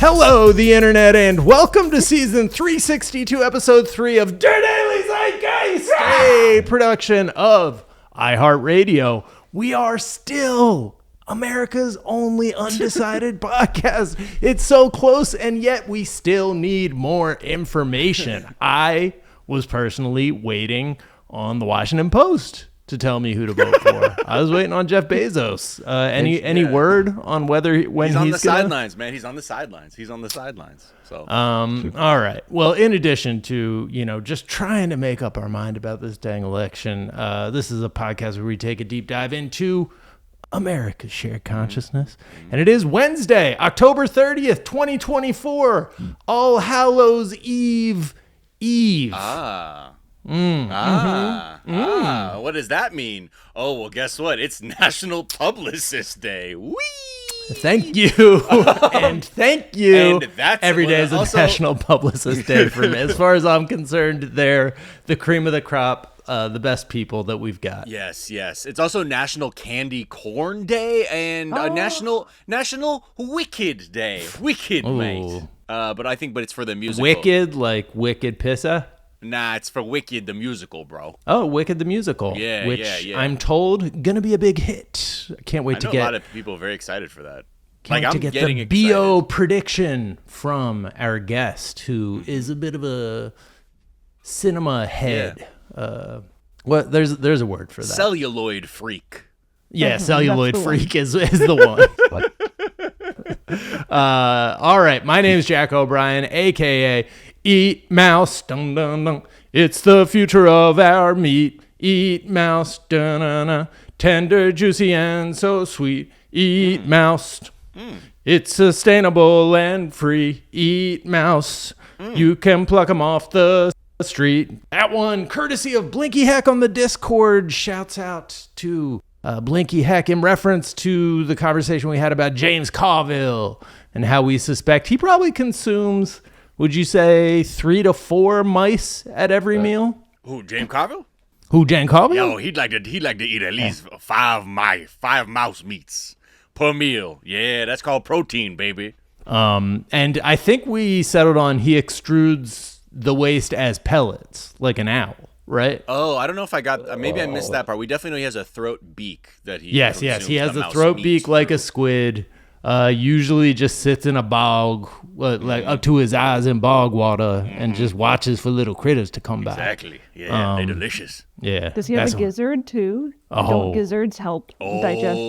Hello, the internet, and welcome to season 362, episode 3 of Durante Zeitgeist, a production of iHeartRadio. We are still America's only undecided podcast. It's so close, and yet we still need more information. I was personally waiting on the Washington Post to tell me who to vote for. I was waiting on Jeff Bezos. Any word on whether when he's on the sidelines, man? He's on the sidelines. So all right. Well, in addition to just trying to make up our mind about this dang election, this is a podcast where we take a deep dive into America's shared consciousness, and it is Wednesday, October 30th, 2024, All Hallows Eve. What does that mean? Oh, well, guess what? It's National Publicist Day. Whee! Thank you. And thank you. And that's every day is a National Publicist Day for me. As far as I'm concerned, they're the cream of the crop, the best people that we've got. Yes. It's also National Candy Corn Day and National Wicked Day. Wicked, mate. But it's for the musical. Wicked, like Wicked Pissa? Nah, it's for Wicked the musical, bro. Oh, Wicked the musical. Yeah, which I'm told gonna be a big hit. I can't wait to get. A lot of people are very excited for that. I'm getting the BO prediction from our guest, who is a bit of a cinema head. Yeah. There's a word for that. Celluloid freak. Yeah, celluloid freak is the one. All right, my name is JackO'Brien, aka Eat Mouse, dun dun dun. It's the future of our meat. Eat mouse, dun dun dun. Tender, juicy, and so sweet. Eat mouse. It's sustainable and free. Eat mouse. You can pluck them off the street. That one, courtesy of Blinky Heck on the Discord, shouts out to Blinky Heck in reference to the conversation we had about James Carville and how we suspect he probably consumes, would you say, 3 to 4 mice at every meal? Who, James Carville? Who, James Carville? Yo, he'd like to eat at least 5 mouse meats per meal. Yeah, that's called protein, baby. And I think we settled on he extrudes the waste as pellets, like an owl, right? Oh, I don't know if I got. Maybe I missed that part. We definitely know he has a throat beak that he. Yes, he has a throat beak like a squid. Usually just sits in a bog, like up to his eyes in bog water, and just watches for little critters to come back. Exactly. Yeah, they're delicious. Yeah. Does he have a gizzard too? Oh. Don't gizzards help digest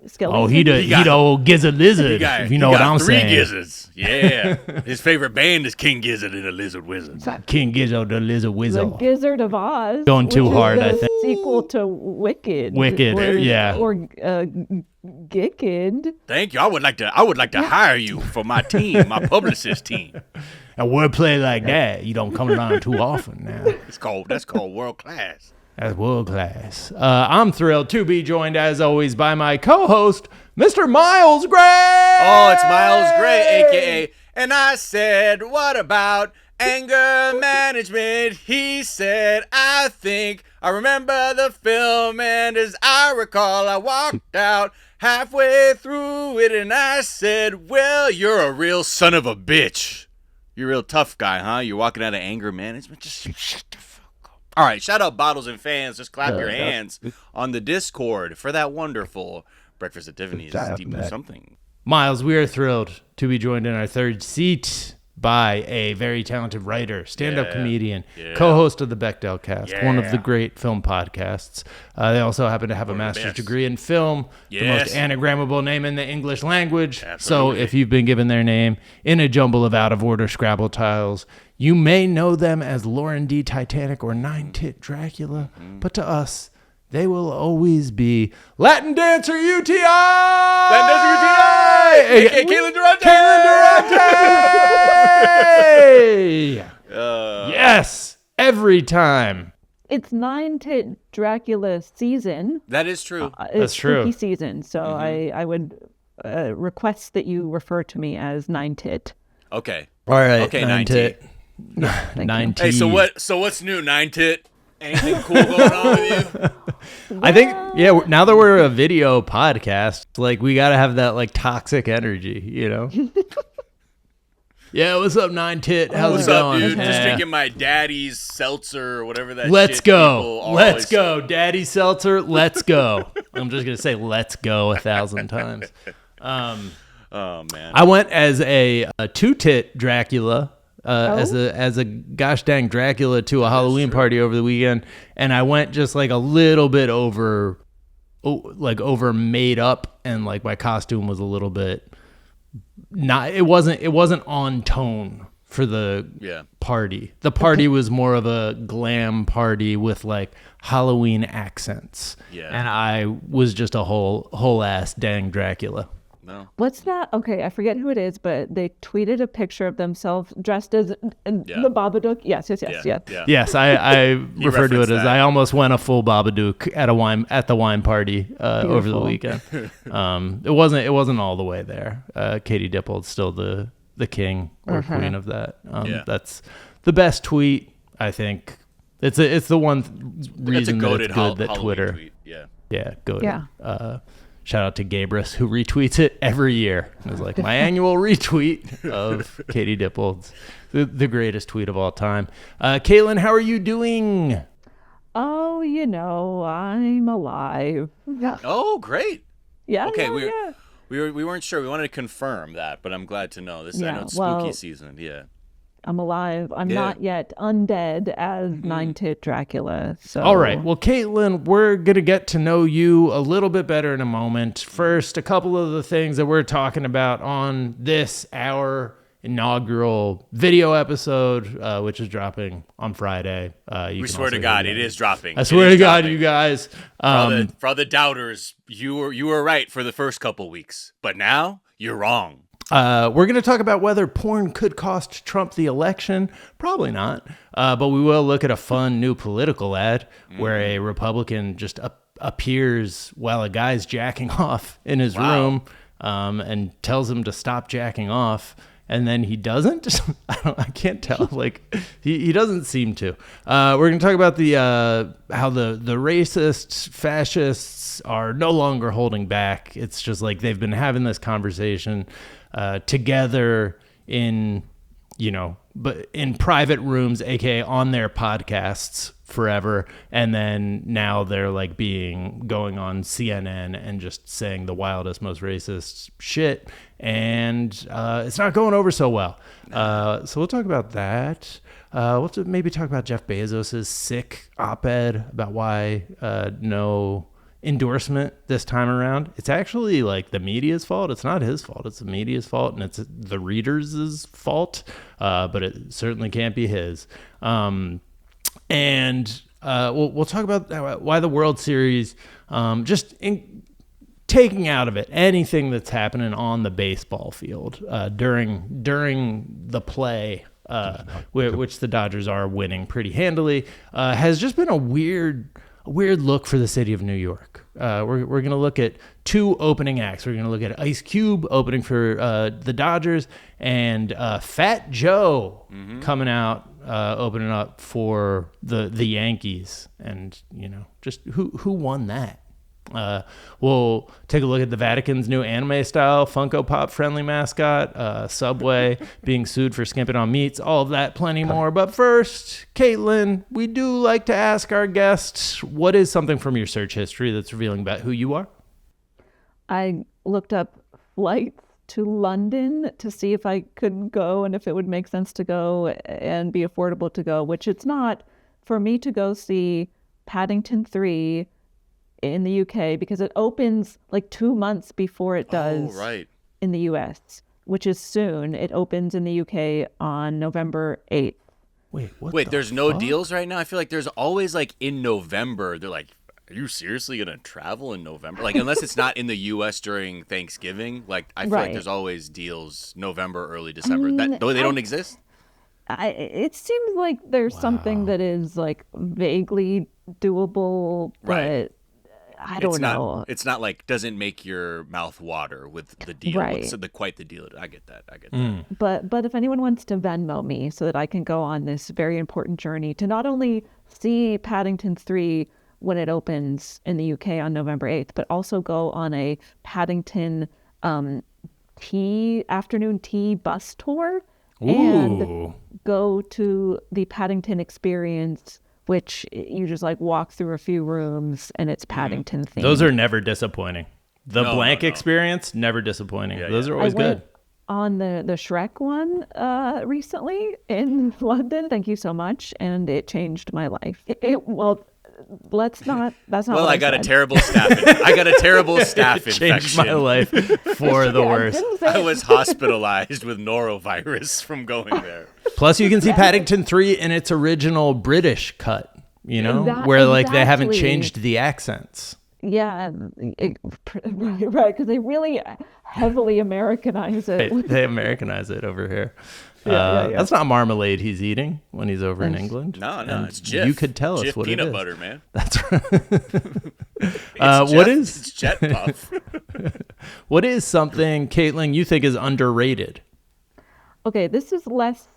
skeletons? Oh, he the old gizzard lizard, if you know what I'm saying. 3 gizzards. Yeah. His favorite band is King Gizzard and the Lizard Wizard. King Gizzard, the Lizard Wizard. The Gizzard of Oz. Going too hard, I think. Sequel to Wicked. Yeah. Or Gicked. Thank you. I would like to hire you for my team, my publicist team. A wordplay like that, you don't come around too often now. That's called world class. That's world class. I'm thrilled to be joined, as always, by my co-host, Mr. Miles Gray. Oh, it's Miles Gray, a.k.a. And I said, what about anger management? He said, I think I remember the film, and as I recall, I walked out halfway through it, and I said, well, you're a real son of a bitch. You're a real tough guy, huh? You're walking out of anger management? Just shut the fuck up. All right, shout out Bottles and Fans. Just clap your hands on the Discord for that wonderful Breakfast at Tiffany's Deep Something. Miles, we are thrilled to be joined in our third seat by a very talented writer, stand-up comedian, co-host of the Bechdel Cast, one of the great film podcasts. They also happen to have a master's degree in film, the most anagrammable name in the English language. Absolutely. So if you've been given their name in a jumble of out-of-order Scrabble tiles, you may know them as Lauren D. Titanic or Nine-Tit Dracula, but to us, they will always be Latin Dancer UTI! Latin Dancer UTI! A.k.a. Caitlin Durante! Yes! Every time. It's Nine-Tit Dracula season. That is true. That's true. Spooky season, so I would request that you refer to me as Nine-Tit. Okay. All right. Okay, Nine-Tit. Nine-Tit. Hey, so what's new, Nine-Tit? Anything cool going on with you? I think, now that we're a video podcast, like, we got to have that, like, toxic energy, you know? Yeah, what's up, 9-tit? How's What's it up, going? dude? Just Yeah. drinking my daddy's seltzer or whatever that Let's shit go. people Let's always- go. Daddy Seltzer, let's go. I'm just going to say let's go 1,000 times. Oh, man. I went as a two-tit Dracula, as a gosh dang Dracula to a Halloween party over the weekend, and I went just like a little bit over made up, and like my costume was a little bit not. It wasn't on tone for the party. The party was more of a glam party with like Halloween accents, and I was just a whole ass dang Dracula. No. What's that? Okay, I forget who it is, but they tweeted a picture of themselves dressed as the Babadook. Yes. Yes, I refer to it as that. I almost went a full Babadook at the wine party over the weekend. It wasn't all the way there. Katie Dippold's still the king or queen of that. That's the best tweet, I think. It's the one reason that it's good that Twitter. Tweet. Yeah, goated. Yeah. Shout out to Gabrus, who retweets it every year. It was like my annual retweet of Katie Dippold's, the greatest tweet of all time. Caitlin, how are you doing? Oh, I'm alive. Yeah. Oh, great. Yeah. Okay, yeah. we weren't sure. We wanted to confirm that, but I'm glad to know. I know it's spooky well, season. Yeah. I'm alive. I'm not yet undead as 9-tit Dracula. So All right. Well, Caitlin, we're going to get to know you a little bit better in a moment. First, a couple of the things that we're talking about on this, our inaugural video episode, which is dropping on Friday. We swear to God, it is dropping. I swear to God, you guys. For all the doubters, you were right for the first couple weeks, but now you're wrong. We're going to talk about whether porn could cost Trump the election. Probably not. But we will look at a fun new political ad where a Republican just appears while a guy's jacking off in his room and tells him to stop jacking off. And then he doesn't. I can't tell. Like he doesn't seem to. We're going to talk about how the racists, fascists are no longer holding back. It's just like they've been having this conversation together but in private rooms, aka on their podcasts forever, and then now they're like going on CNN and just saying the wildest, most racist shit, and it's not going over so well. So we'll talk about that. We'll have to maybe talk about Jeff Bezos's sick op-ed about why no endorsement this time around. It's actually like the media's fault. It's not his fault. It's the media's fault, and it's the readers' fault. But it certainly can't be his. And we'll talk about why the World Series, taking out of it anything that's happening on the baseball field during the play, which the Dodgers are winning pretty handily, has just been a weird look for the city of New York. We're going to look at two opening acts. We're going to look at Ice Cube opening for the Dodgers and Fat Joe coming out opening up for the Yankees. And just who won that? We'll take a look at the Vatican's new anime-style Funko Pop-friendly mascot, Subway being sued for skimping on meats, all of that, plenty more. But first, Caitlin, we do like to ask our guests, what is something from your search history that's revealing about who you are? I looked up flights to London to see if I could go and if it would make sense to go and be affordable to go, which it's not for me to go see Paddington 3 in the UK because it opens like 2 months before it does in the US, which is soon. It opens in the UK on November 8th. Wait, there's no deals right now? I feel like there's always like in November, they're like, are you seriously going to travel in November? Like, unless it's not in the US during Thanksgiving, like I feel like there's always deals November, early December. They don't exist? It seems like there's something that is like vaguely doable, but I don't know. It's not like doesn't make your mouth water with the deal. Right. So quite the deal. I get that. But if anyone wants to Venmo me so that I can go on this very important journey to not only see Paddington 3 when it opens in the UK on November 8th, but also go on a Paddington afternoon tea bus tour Ooh. And go to the Paddington Experience, which you just like walk through a few rooms and it's Paddington themed. Those are never disappointing. The No, blank no. experience, never disappointing. Yeah, Those yeah. are always good. On the Shrek one recently in London. Thank you so much. And it changed my life. Well, let's not. That's not Well, what I got a said. terrible staph. I got a terrible staph Changed infection. my life for the Yeah, I worst. didn't say I it. was hospitalized with norovirus from going there. Plus, you can see Paddington 3 in its original British cut, you know, where like they haven't Exactly. changed the accents. Yeah, right, because they really heavily Americanize it. They Americanize it over here. Yeah. That's not marmalade he's eating when he's over in England. No, And it's Jif. You could tell us Jif what it peanut is. butter, man. That's right. It's what Jif- is- It's Jet Puff. What is something, Caitlin, you think is underrated? Okay, this is less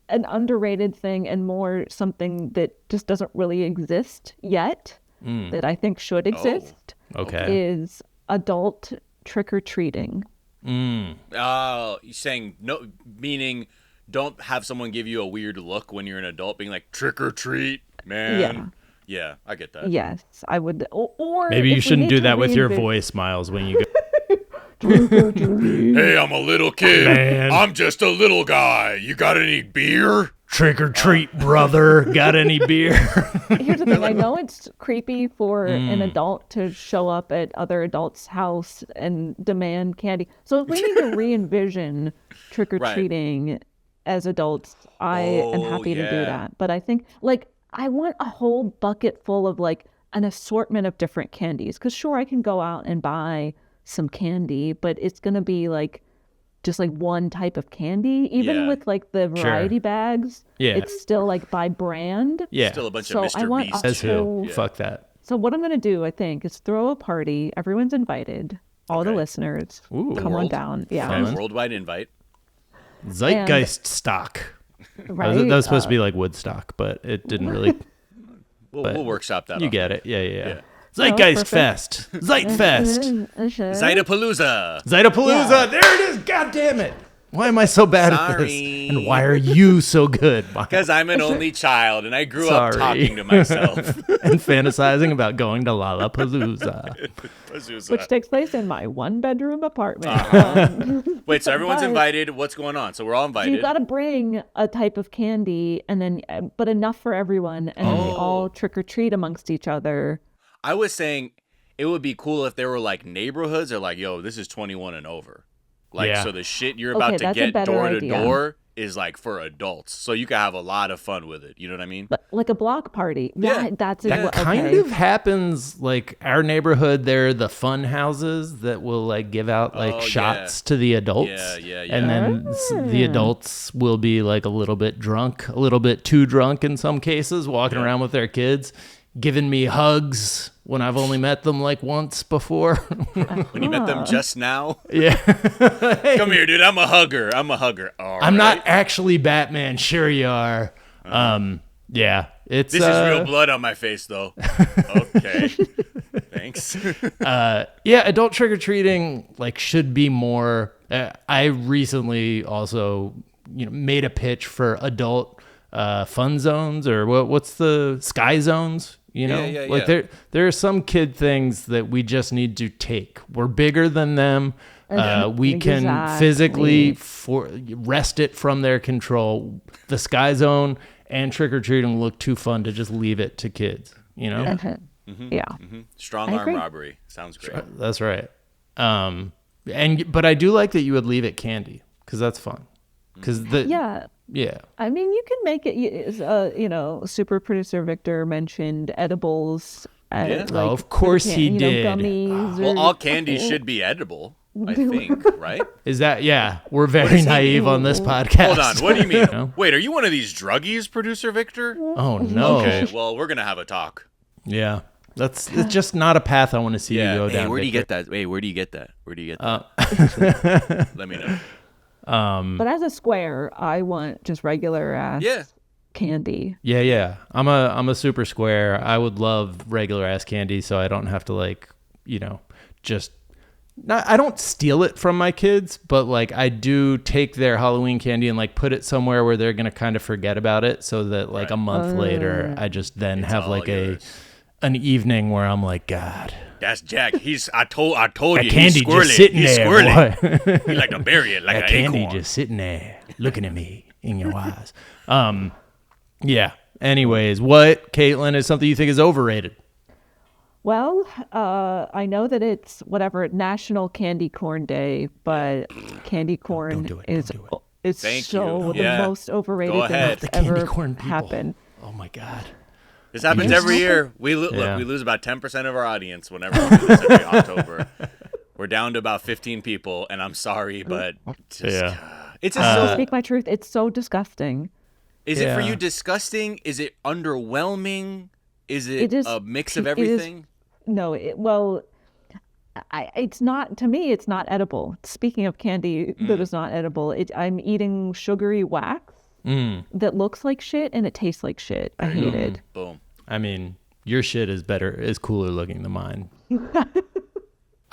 an underrated thing and more something that just doesn't really exist yet that I think should exist Okay. is adult trick-or-treating. Oh, you're saying no, meaning don't have someone give you a weird look when you're an adult, being like trick or treat, man. Yeah, I get that. Yes, I would. Or Maybe you if we shouldn't need do to that with your reinvent- voice, Miles, when you go. Hey, I'm a little kid. Man. I'm just a little guy. You got any beer? Trick or treat, brother. Got any beer? Here's the thing. I know it's creepy for an adult to show up at other adults' house and demand candy. So if we need to re-envision trick-or-treating as adults, I am happy to do yeah. that. But I think, like, I want a whole bucket full of, like, an assortment of different candies. Because, sure, I can go out and buy some candy, but it's going to be, like, just like one type of candy. Even Yeah. with like the variety bags, Yeah. it's still like by brand. Yeah. Still a bunch So of I Mr. want Beast. a Says who? whole- Fuck that. So what I'm gonna do, I think, is throw a party. Everyone's invited. All the Okay. listeners, Ooh. come on world. down. Yeah, Fun. Worldwide invite. Zeitgeist stock. right. That was supposed to be like Woodstock, but it didn't really. We'll workshop that. You off. get it. Yeah. Yeah. Zeitgeist perfect. Fest. Zeitfest. Zeitapalooza. Zeitapalooza. Yeah. There it is. God damn it. Why am I so bad at this? Sorry. And why are you so good? Because I'm an only child and I grew up Sorry. talking to myself. And fantasizing about going to Lollapalooza. Pazuza. which takes place in my one-bedroom apartment. Wait, so everyone's But- invited. What's going on? So we're all So invited. you got to bring a type of candy, and then but enough for everyone, and then we all trick or treat amongst each other. I was saying it would be cool if there were like neighborhoods that are like, yo, this is 21 and over. Like, Yeah. so the shit you're Okay, about to that's a get better door to idea. door is like for adults. So you can have a lot of fun with it. You know what I mean? But like a block party. Yeah. That's That what, kind okay. of happens, like our neighborhood. There are the fun houses that will like give out like Oh, shots to the adults. Yeah. And then the adults will be like a little bit drunk, a little bit too drunk in some cases, walking around with their kids, giving me hugs when I've only met them like once before. When you met them just now. Yeah. Come here, dude. I'm a hugger. All I'm not right. actually Batman. Sure you are. Yeah. It's This is real blood on my face, though. Okay. Thanks. Yeah, adult trick-or-treating like should be more. I recently also made a pitch for adult fun zones, or what's the sky zones, Yeah, like yeah. there are some kid things that we just need to take. We're bigger than them. We can Exactly. physically wrest it from their control. The sky zone and trick-or-treating look too fun to just leave it to kids, Yeah. Strong I arm agree. robbery. Sounds great. That's right. But I do like that you would leave it candy, because that's fun. Because Yeah. yeah. I mean, you can make it, super producer Victor mentioned edibles. Yeah. Oh, of course he did. Gummies. Well, or- all candy should be edible, I think, right? Is that we're very naive on this podcast. Hold on. What do you mean? No? Wait, are you one of these druggies, producer Victor? Oh no. Okay, well, we're going to have a talk. Yeah. It's just not a path I want to see you go Hey, down. where do you Victor. get that? Wait, where do you get that? Where do you get that? Let me know. But as a square, I want just regular ass Yeah. candy. Yeah. I'm a super square. I would love regular ass candy, so I don't have to just I don't steal it from my kids, but like I do take their Halloween candy and like put it somewhere where they're gonna kind of forget about it, so that like a month later, I just then have like an evening where I'm like, God, that's Jack. I told that you, candy he's squirrely. just sitting He's there, squirrely. boy. He like to bury it like that an candy acorn. just sitting there, looking at me in your eyes. Yeah. Anyways, what, Caitlin, is something you think is overrated? Well, I know that it's National Candy Corn Day, but candy corn is the most overrated thing that's ever happened. Oh my God. This happens every year. We lose about 10% of our audience whenever we do this every October. We're down to about 15 people, and I'm sorry, but it's to speak my truth, it's so disgusting. Is it for you disgusting? Is it underwhelming? Is it a mix of everything? It's not, to me, it's not edible. Speaking of candy that is not edible, I'm eating sugary wax that looks like shit and it tastes like shit. I hate it. Boom. I mean, your shit is cooler looking than mine.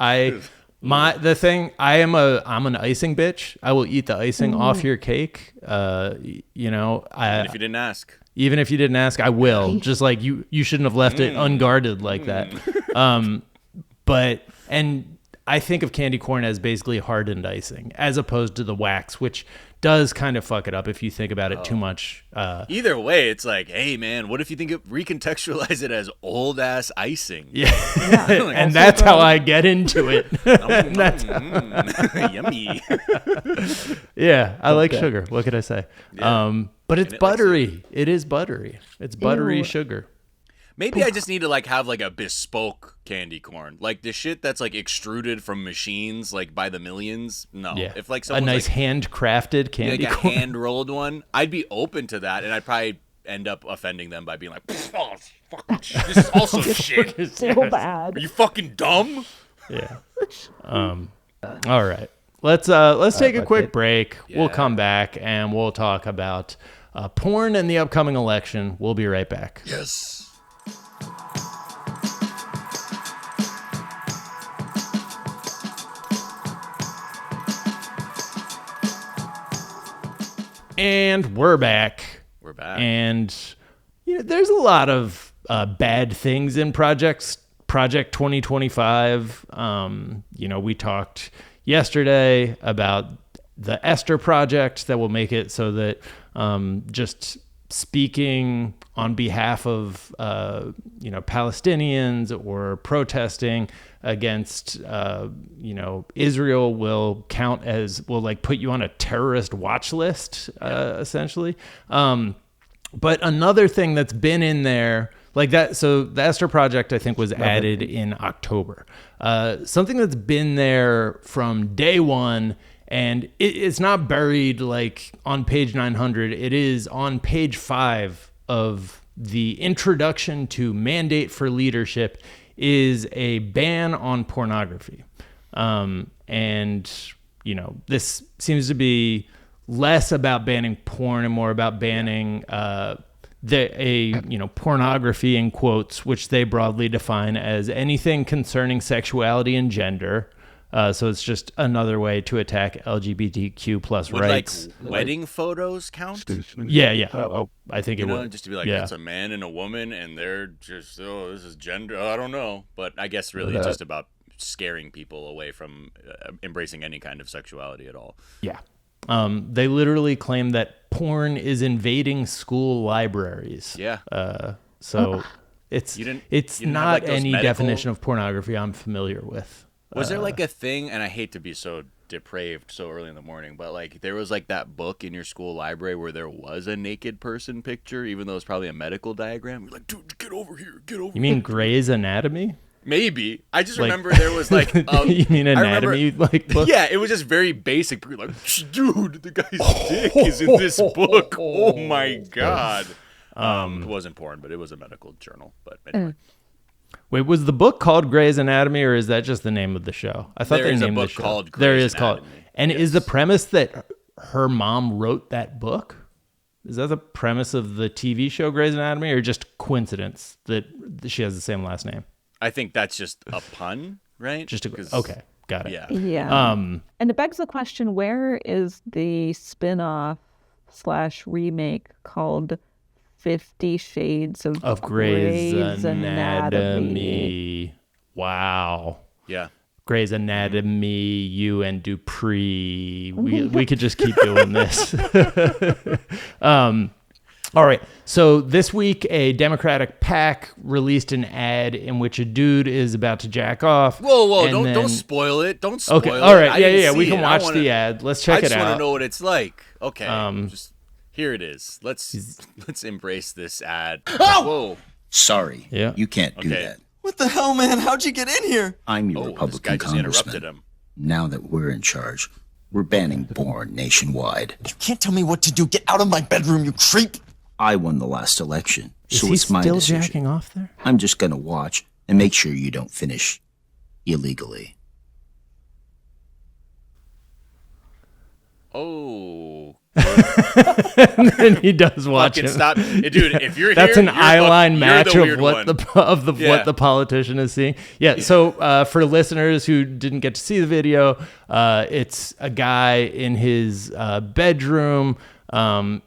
I'm an icing bitch. I will eat the icing off your cake. Even if you didn't ask. Even if you didn't ask, I will. Just like you shouldn't have left it unguarded like that. And I think of candy corn as basically hardened icing, as opposed to the wax, which does kind of fuck it up if you think about it too much. Either way, it's like, hey man, what if you recontextualize it as old ass icing? Yeah, and that's how I get into it. Yummy. Yeah, I like sugar. What could I say? Yeah. But it's buttery. It is buttery. It's buttery sugar. Maybe I just need to like have like a bespoke candy corn, like the shit that's like extruded from machines, like by the millions. No, if like a nice handcrafted candy corn, like a hand rolled one, I'd be open to that, and I'd probably end up offending them by being like, "Oh, fucking shit. This is also shit. So bad. Are you fucking dumb?" Yeah. All right. Let's take a quick break. Yeah. We'll come back and we'll talk about porn and the upcoming election. We'll be right back. Yes. And we're back. And there's a lot of bad things in Project 2025. We talked yesterday about the Esther Project that will make it so that just speaking on behalf of Palestinians or protesting against Israel will put you on a terrorist watch list essentially. But another thing that's been in there like that, so the Esther Project I think was added in October. Something that's been there from day one. And it's not buried like on page 900. It is on page 5 of the introduction to Mandate for Leadership is a ban on pornography. This seems to be less about banning porn and more about banning pornography in quotes, which they broadly define as anything concerning sexuality and gender. So it's just another way to attack LGBTQ plus rights. Like wedding photos count? Yeah. I think it would. Just to be like, it's a man and a woman, and they're just, this is gender. I don't know. But I guess really it's just about scaring people away from embracing any kind of sexuality at all. Yeah. They literally claim that porn is invading school libraries. Yeah. It's not like any definition of pornography I'm familiar with. Was there like a thing, and I hate to be so depraved so early in the morning, but like there was like that book in your school library where there was a naked person picture, even though it's probably a medical diagram? You're like, dude, get over here, get over here. You mean Grey's Anatomy? Maybe. I just remember there was like... you mean anatomy book? Yeah, it was just very basic. People were like, dude, the guy's dick is in this book. Oh my God. It wasn't porn, but it was a medical journal. But anyway. Wait, was the book called Grey's Anatomy, or is that just the name of the show? I thought they named the show. Called Grey's there is Anatomy. Called. And is the premise that her mom wrote that book? Is that the premise of the TV show Grey's Anatomy, or just coincidence that she has the same last name? I think that's just a pun, right? Okay, Got it. Yeah. Yeah. And it begs the question, where is the spin-off / remake called 50 Shades of Grey's Anatomy. Wow. Yeah. Grey's Anatomy, you and Dupree. We could just keep doing this. All right. So this week, a Democratic PAC released an ad in which a dude is about to jack off. Whoa! Don't spoil it. Don't spoil it. All right. Yeah. We can watch the ad. Let's check it out. I just want to know what it's like. Okay. Just here it is. Let's embrace this ad. Oh! Whoa. Sorry. Yeah. You can't do that. What the hell, man? How'd you get in here? I'm your This Republican guy just interrupted congressman. him. Now that we're in charge, we're banning porn nationwide. You can't tell me what to do. Get out of my bedroom, you creep. I won the last election, Is so he it's my still decision. jacking off there? I'm just gonna watch and make sure you don't finish illegally. Oh. And he does watch Fucking it. stop, dude! If you're That's here, an eye line match the of weird what one. what the politician is seeing. Yeah. So for listeners who didn't get to see the video, it's a guy in his bedroom.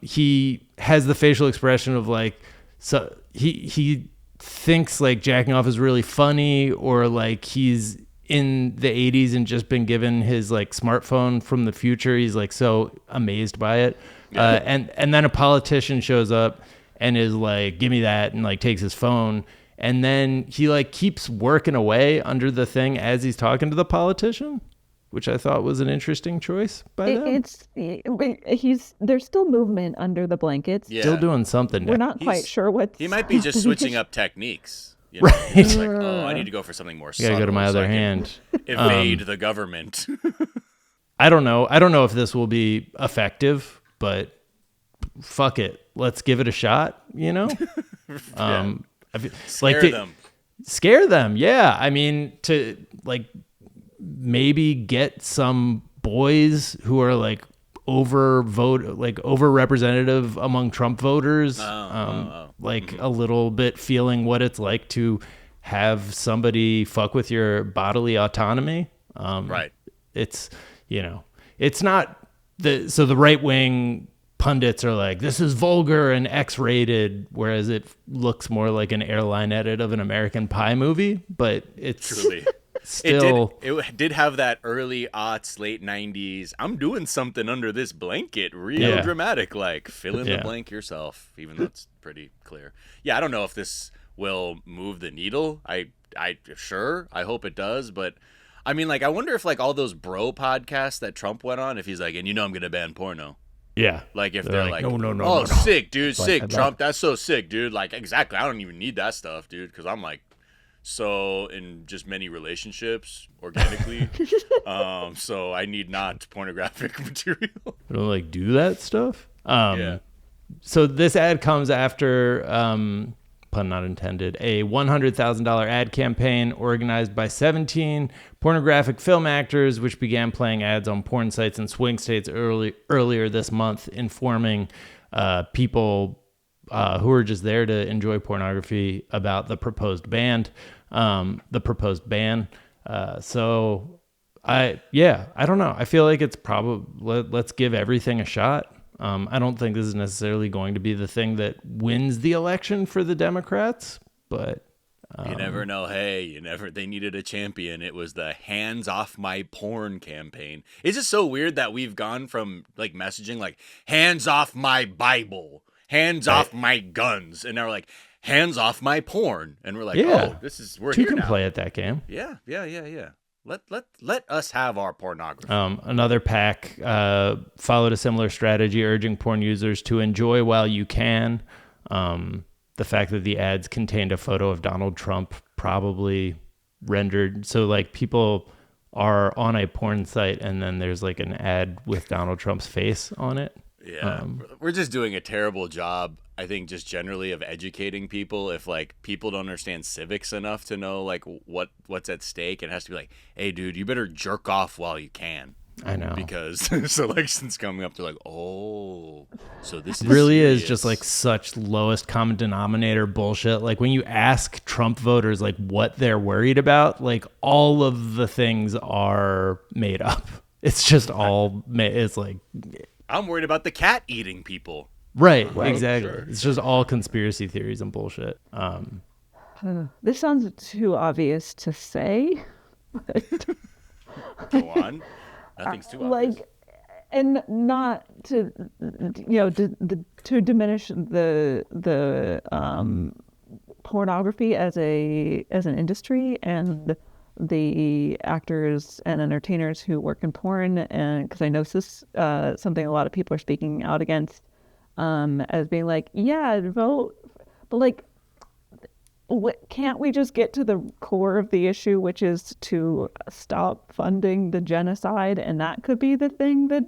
He has the facial expression of like, so he thinks like jacking off is really funny, or like he's in the 80s and just been given his like smartphone from the future. He's like so amazed by it. And then a politician shows up and is like, give me that, and like takes his phone. And then he like keeps working away under the thing as he's talking to the politician, which I thought was an interesting choice by them. There's still movement under the blankets. Yeah. Still doing something. We're not quite sure what's He might be just switching up techniques. You know? Right. It's like, oh, I need to go for something more I subtle. gotta go to my so other I can hand. Evade the government. I don't know. I don't know if this will be effective, but fuck it. Let's give it a shot, you know? Scare them. Yeah. I mean, to like maybe get some boys who are like over-representative among Trump voters, like a little bit feeling what it's like to have somebody fuck with your bodily autonomy. Right. It's, it's not so the right wing pundits are like, this is vulgar and X-rated, whereas it looks more like an airline edit of an American Pie movie, but it's Truly. still. It did have that early aughts, late 90s. I'm doing something under this blanket, real dramatic, like fill in the blank yourself, even though it's pretty clear. Yeah, I don't know if this will move the needle. I hope it does, but I mean, like, I wonder if like all those bro podcasts that Trump went on, if he's like, and I'm gonna ban porno. Yeah. Like if they're like, no. Sick, dude, sick, Trump, that's so sick, dude. Like, exactly, I don't even need that stuff, dude, because I'm like, so in just many relationships organically, so I need not pornographic material. I don't like do that stuff. Yeah. So this ad comes after, pun not intended, a $100,000 ad campaign organized by 17 pornographic film actors, which began playing ads on porn sites in swing states earlier this month, informing people who are just there to enjoy pornography about the proposed ban. So I don't know. I feel like it's probably, let's give everything a shot. I don't think this is necessarily going to be the thing that wins the election for the Democrats, but you never know. Hey, they needed a champion. It was the hands off my porn campaign. It's just so weird that we've gone from like messaging like hands off my Bible, hands off my guns, and now we're like hands off my porn, and we're like, oh, we're two here can now. play at that game. Yeah. Let us have our pornography. Another PAC followed a similar strategy, urging porn users to enjoy while you can. The fact that the ads contained a photo of Donald Trump probably rendered so like people are on a porn site and then there's like an ad with Donald Trump's face on it. Yeah, we're just doing a terrible job, I think, just generally of educating people. If like people don't understand civics enough to know like what's at stake, it has to be like, hey, dude, you better jerk off while you can. I know. Because this election's coming up. They're like, oh, so this is really serious. is just like such lowest common denominator bullshit. Like when you ask Trump voters like what they're worried about, like all of the things are made up. It's just all it's like I'm worried about the cat eating people. Right, exactly. Sure. It's just all conspiracy theories and bullshit. This sounds too obvious to say. But Go on. Nothing's too obvious. like, and not to, to diminish the pornography as an industry and the actors and entertainers who work in porn, and because I know this is something a lot of people are speaking out against, as being like, yeah, vote, but like, can't we just get to the core of the issue, which is to stop funding the genocide, and that could be the thing that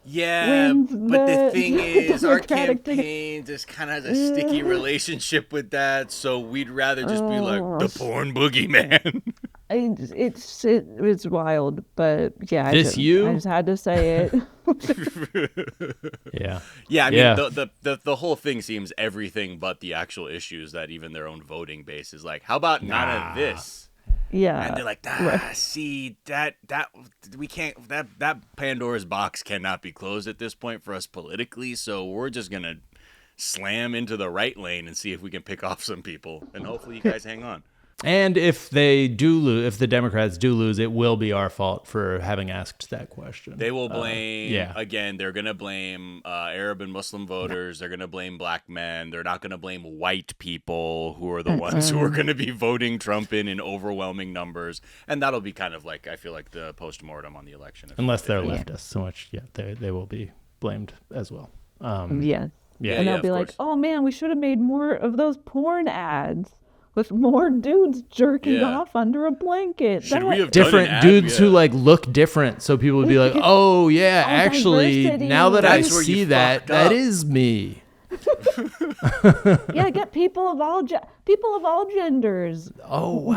Yeah, wins but the thing is, our Democratic ticket. campaign just kind of has a sticky relationship with that, so we'd rather just be like, the porn boogeyman. It's wild, but yeah, I just had to say it. Yeah. Yeah, I mean, the whole thing seems everything but the actual issues that even their own voting base is like, how about none of this? Yeah, And they're like, see, that we can't, that Pandora's box cannot be closed at this point for us politically, so we're just going to slam into the right lane and see if we can pick off some people, and hopefully you guys hang on. And if they do lose, if the Democrats do lose, it will be our fault for having asked that question. They will blame, again, they're going to blame Arab and Muslim voters. They're going to blame black men. They're not going to blame white people who are the ones who are going to be voting Trump in overwhelming numbers. And that'll be kind of like, I feel like the postmortem on the election. Unless they're leftists, so much, they will be blamed as well. Yes. Yeah, And they'll be like, oh man, we should have made more of those porn ads with more dudes jerking off under a blanket. Should we have different done an ad? dudes who like look different, so people would be like, oh yeah, actually, diversity. now that That's I where you see that, fucked up. that is me. Yeah, get people of all genders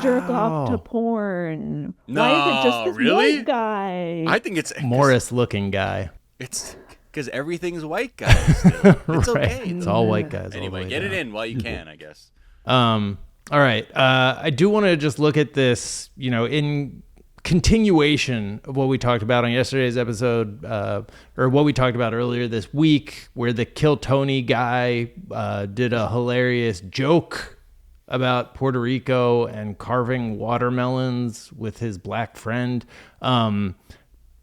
jerk off to porn. Why is it just this really? white guy? I think it's Morris looking guy. It's because everything's white guys. Still. It's Right. okay. It's all white guys. all the Anyway, way get down. it in while you can, I guess. All right. I do want to just look at this, in continuation of what we talked about on yesterday's episode, or what we talked about earlier this week, where the Kill Tony guy did a hilarious joke about Puerto Rico and carving watermelons with his black friend,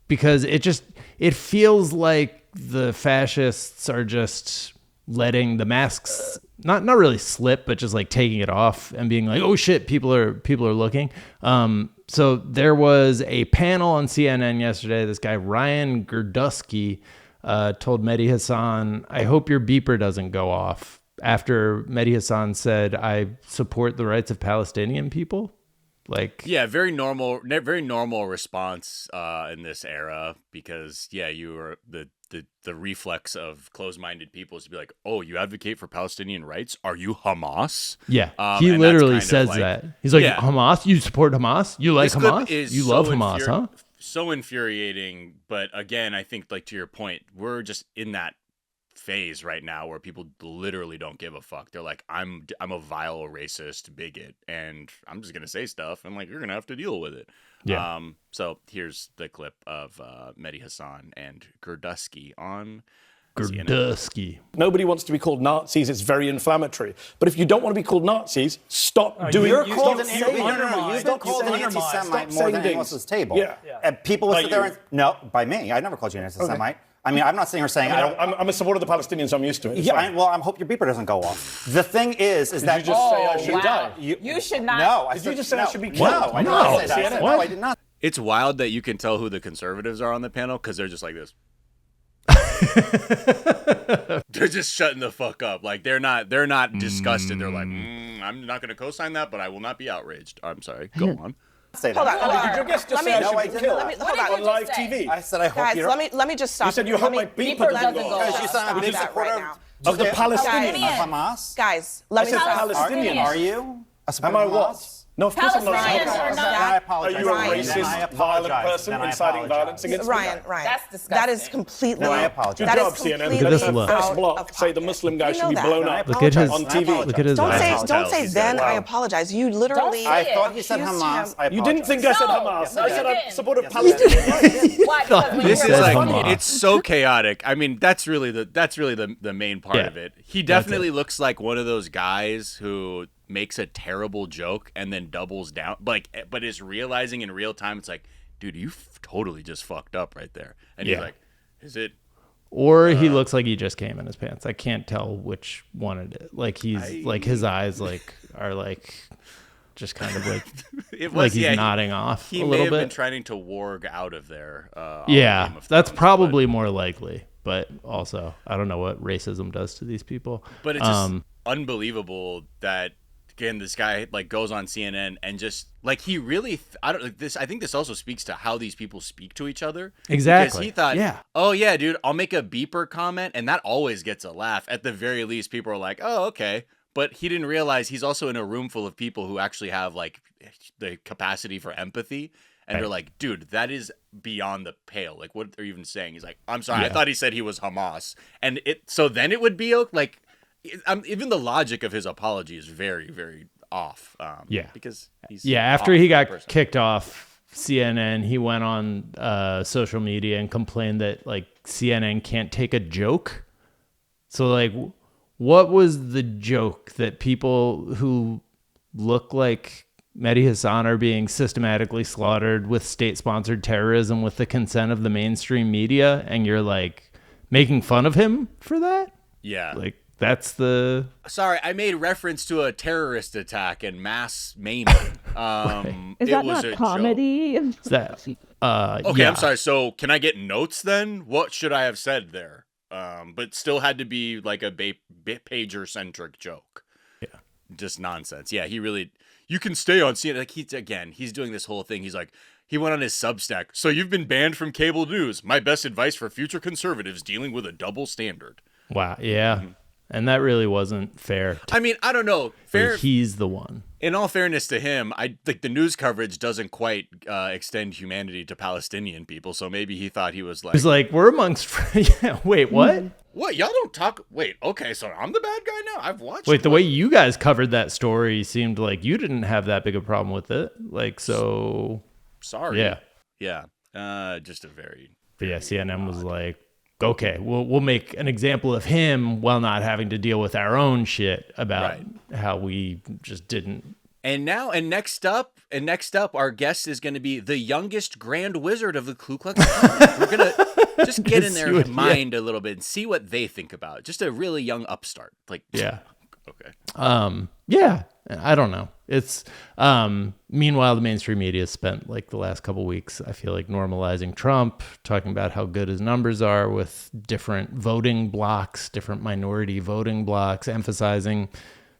because it feels like the fascists are just letting the masks not really slip, but just like taking it off and being like, oh shit, people are looking. So there was a panel on CNN yesterday. This guy Ryan Gerdusky told Mehdi Hassan, I hope your beeper doesn't go off, after Mehdi Hassan said, I support the rights of Palestinian people. Like, Yeah, very normal response in this era, because you were the reflex of closed-minded people is to be like, oh, you advocate for Palestinian rights? Are you Hamas? yeah, he and literally that's kind says of like, that. He's like, yeah. Hamas? You support Hamas? You like This clip Hamas? is You so love Hamas, huh? So infuriating, but again, I think, like, to your point, we're just in that phase right now where people literally don't give a fuck. They're like, I'm a vile racist bigot, and I'm just gonna say stuff, and like, you're gonna have to deal with it. Yeah. So here's the clip of Mehdi Hassan and Gerdusky on CNN. Gerdusky. Nobody wants to be called Nazis. It's very inflammatory. But if you don't want to be called Nazis, stop doing. You're you called stop an saying- you've been called an anti-Semite more than anyone else's table. Yeah. And people will By sit there you. and no, by me. I never called you an anti-Semite. I mean, I'm not sitting here saying I don't. I'm a supporter of the Palestinians, so I'm used to it. It's Yeah, fine. I hope your beeper doesn't go off. The thing is that you just say I should die? You should not. No, I Did said, you just say no. I should be No, killed? I did not say that. I CNN. said, What? no, I did not. It's wild that you can tell who the conservatives are on the panel, because they're just like this. They're just shutting the fuck up. Like, they're not disgusted. They're like, I'm not going to co-sign that, but I will not be outraged. I'm sorry. Go on. Say Hold on. that. Did your guest just Let me- say I No, I should be did killed not. What did you on just live say? TV? I said I hope Guys, you're. let me just stop. You said you Let hope me- my beeper doesn't go off. Because you sound like a Stop big that supporter right now. Of the Palestinians. Guys, Of Hamas. Guys, I let me said stop. Palestinians. Are you a supporter Am I of what? Hamas? No, of course I'm not. Palestinians saying are that. not- I Are apologize. you a Then I racist, apologize. violent person Then I inciting apologize. violence against me? Ryan, That's disgusting. that is completely. No, I apologize. Good that job, is CNN. completely Look at this look. First out block of say the pocket. Muslim guy You should know be that. blown I up Look at his. on TV. Look at his Don't eyes. say, Wow. don't say. He Then said, I wow. apologize. You literally. I thought he said accused Hamas. him- I You didn't think I said Hamas. No, I you said I didn't. supported Yes, Palestinians. Why? Because when This you is hear said like Hamas. it's so chaotic. I mean, that's really the main part Yeah. of it. He definitely looks like one of those guys who makes a terrible joke and then doubles down, but is realizing in real time it's like, dude, you totally just fucked up right there. And Yeah. he's like, is it? Or he looks like he just came in his pants. I can't tell which one it is. Like like his eyes like are like just kind of like It was like he's yeah, nodding off He a may little have bit. been trying to warg out of there. On Yeah, Game of that's Thrones, probably more likely. But also, I don't know what racism does to these people. But it's just unbelievable that again this guy like goes on CNN and just like he really I don't like this. I think this also speaks to how these people speak to each other. Exactly. Because he thought, Yeah. oh yeah, dude, I'll make a beeper comment, and that always gets a laugh. At the very least, people are like, oh okay. But he didn't realize he's also in a room full of people who actually have like the capacity for empathy. And they're like, dude, that is beyond the pale. Like, what are you even saying? He's like, I'm sorry. I thought he said he was Hamas. And so then it would be like, even the logic of his apology is very, very off. Yeah. Because he's After off he got person. kicked off CNN, he went on social media and complained that like CNN can't take a joke. So like, what was the joke that people who look like Mehdi Hassan are being systematically slaughtered with state-sponsored terrorism with the consent of the mainstream media, and you're like making fun of him for that? Yeah. Like that's the Sorry, I made reference to a terrorist attack and mass maiming. Is it that was not a comedy? is that Okay, I'm sorry. So can I get notes then? What should I have said there? But still had to be like a pager-centric joke. Yeah. Just nonsense. Yeah, he really... You can stay on CNN. Like, he's doing this whole thing. He's like, he went on his Substack. So you've been banned from cable news. My best advice for future conservatives dealing with a double standard. Wow, yeah. And that really wasn't fair. I mean, I don't know. Fair. He's the one. In all fairness to him, I think the news coverage doesn't quite extend humanity to Palestinian people. So maybe he thought he was like, He's like, we're amongst yeah, wait, what? what? Y'all don't talk. Wait, okay, so I'm the bad guy now? I've watched Wait, it. the way you guys covered that story seemed like you didn't have that big a problem with it. Like, so Sorry. yeah. Yeah. Just a very. But yeah, CNN was like, okay, we'll make an example of him while not having to deal with our own shit about how we just didn't. And next up, our guest is going to be the youngest Grand Wizard of the Ku Klux Klan. We're gonna just get in their mind a little bit and see what they think about it. Just a really young upstart. Like, Yeah. okay. Yeah, I don't know. It's meanwhile the mainstream media spent like the last couple weeks, I feel like, normalizing Trump, talking about how good his numbers are with different voting blocks, different minority voting blocks, emphasizing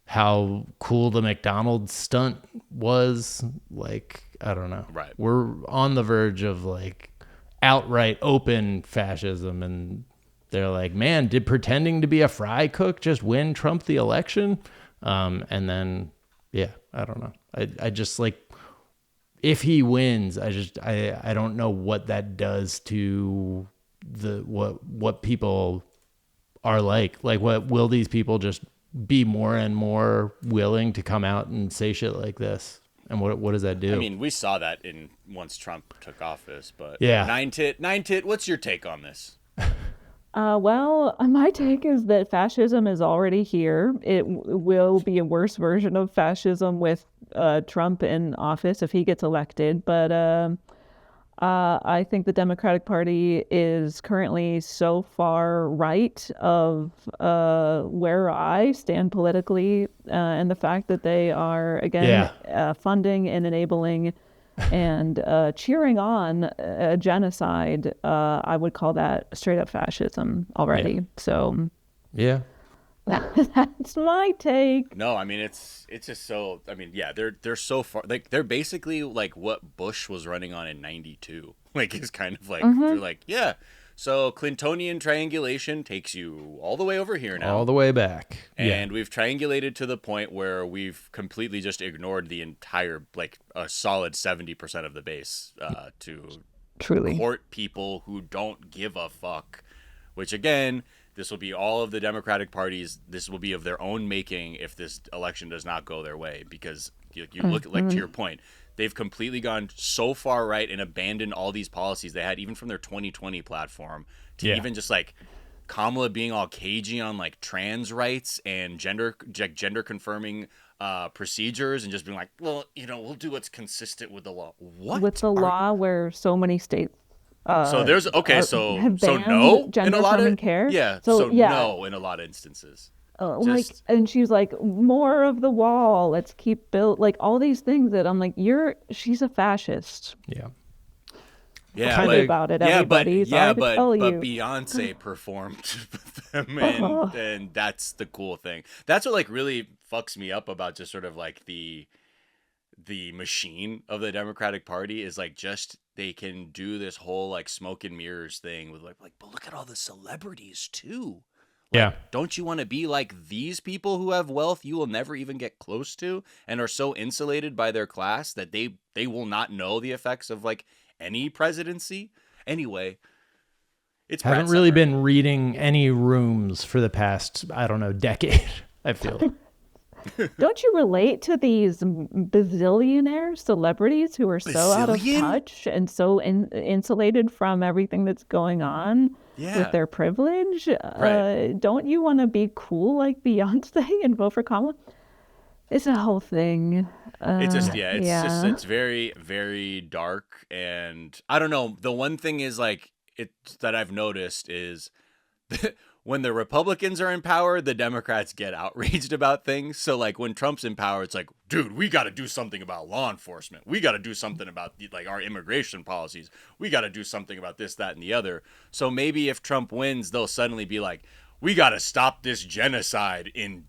how cool the McDonald's stunt was. Like, I don't know. Right. We're on the verge of like outright open fascism, and they're like, man, did pretending to be a fry cook just win Trump the election? And then, yeah, I don't know. I just like, if he wins, I don't know what that does to what people are like. Like, what will these people just be more and more willing to come out and say shit like this? And what does that do? I mean, we saw that once Trump took office, but Yeah. Nine Tit, what's your take on this? Well, my take is that fascism is already here. It will be a worse version of fascism with Trump in office if he gets elected. But I think the Democratic Party is currently so far right of where I stand politically, and the fact that they are, again, funding and enabling and cheering on a genocide, I would call that straight up fascism already. Yeah. So yeah. that's my take. No, I mean it's just so. I mean, yeah, they're so far. Like they're basically like what Bush was running on in '92. Like it's kind of like they're like, yeah, So Clintonian triangulation takes you all the way over here now. All the way back. And we've triangulated to the point where we've completely just ignored the entire, like, a solid 70% of the base to Truly. court people who don't give a fuck. Which, again, this will be all of the Democratic parties. This will be of their own making if this election does not go their way. Because you look, like, to your point, they've completely gone so far right and abandoned all these policies they had, even from their 2020 platform, to even just, like, Kamala being all cagey on, like, trans rights and gender confirming procedures, and just being like, well, we'll do what's consistent with the law. What? With the law where so many states so there's have so banned no in gender a lot affirming of care. yeah So, yeah. no in a lot of instances. And she's like, more of the wall. Let's keep build, like, all these things that I'm like, she's a fascist. Yeah. Yeah, Tell me about it, everybody. But tell you. Beyonce performed with them, and that's the cool thing. That's what, like, really fucks me up about just sort of, like, the machine of the Democratic Party is, like, just they can do this whole, like, smoke and mirrors thing with like but look at all the celebrities too. Yeah. Don't you want to be like these people who have wealth you will never even get close to and are so insulated by their class that they will not know the effects of, like, any presidency? Anyway, it's Haven't Brett really Summer. been reading any rooms for the past, I don't know, decade, I feel. Don't you relate to these bazillionaire celebrities who are so out of Bazillion? touch and so insulated from everything that's going on with their privilege? Right. Don't you want to be cool like Beyonce and vote for Kamala? It's a whole thing. It's just it's very, very dark, and I don't know. The one thing is, like, that I've noticed is when the Republicans are in power, the Democrats get outraged about things. So, like, when Trump's in power, it's like, dude, we got to do something about law enforcement. We got to do something about, like, our immigration policies. We got to do something about this, that, and the other. So maybe if Trump wins, they'll suddenly be like, we got to stop this genocide in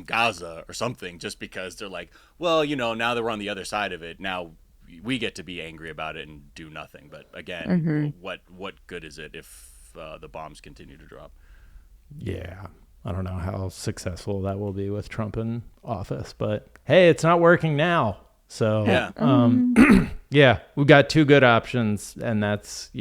Gaza or something, just because they're like, well, now that we're on the other side of it, now we get to be angry about it and do nothing. But again, what good is it if the bombs continue to drop? Yeah. I don't know how successful that will be with Trump in office, but hey, it's not working now. So, yeah, we've got two good options, and that's,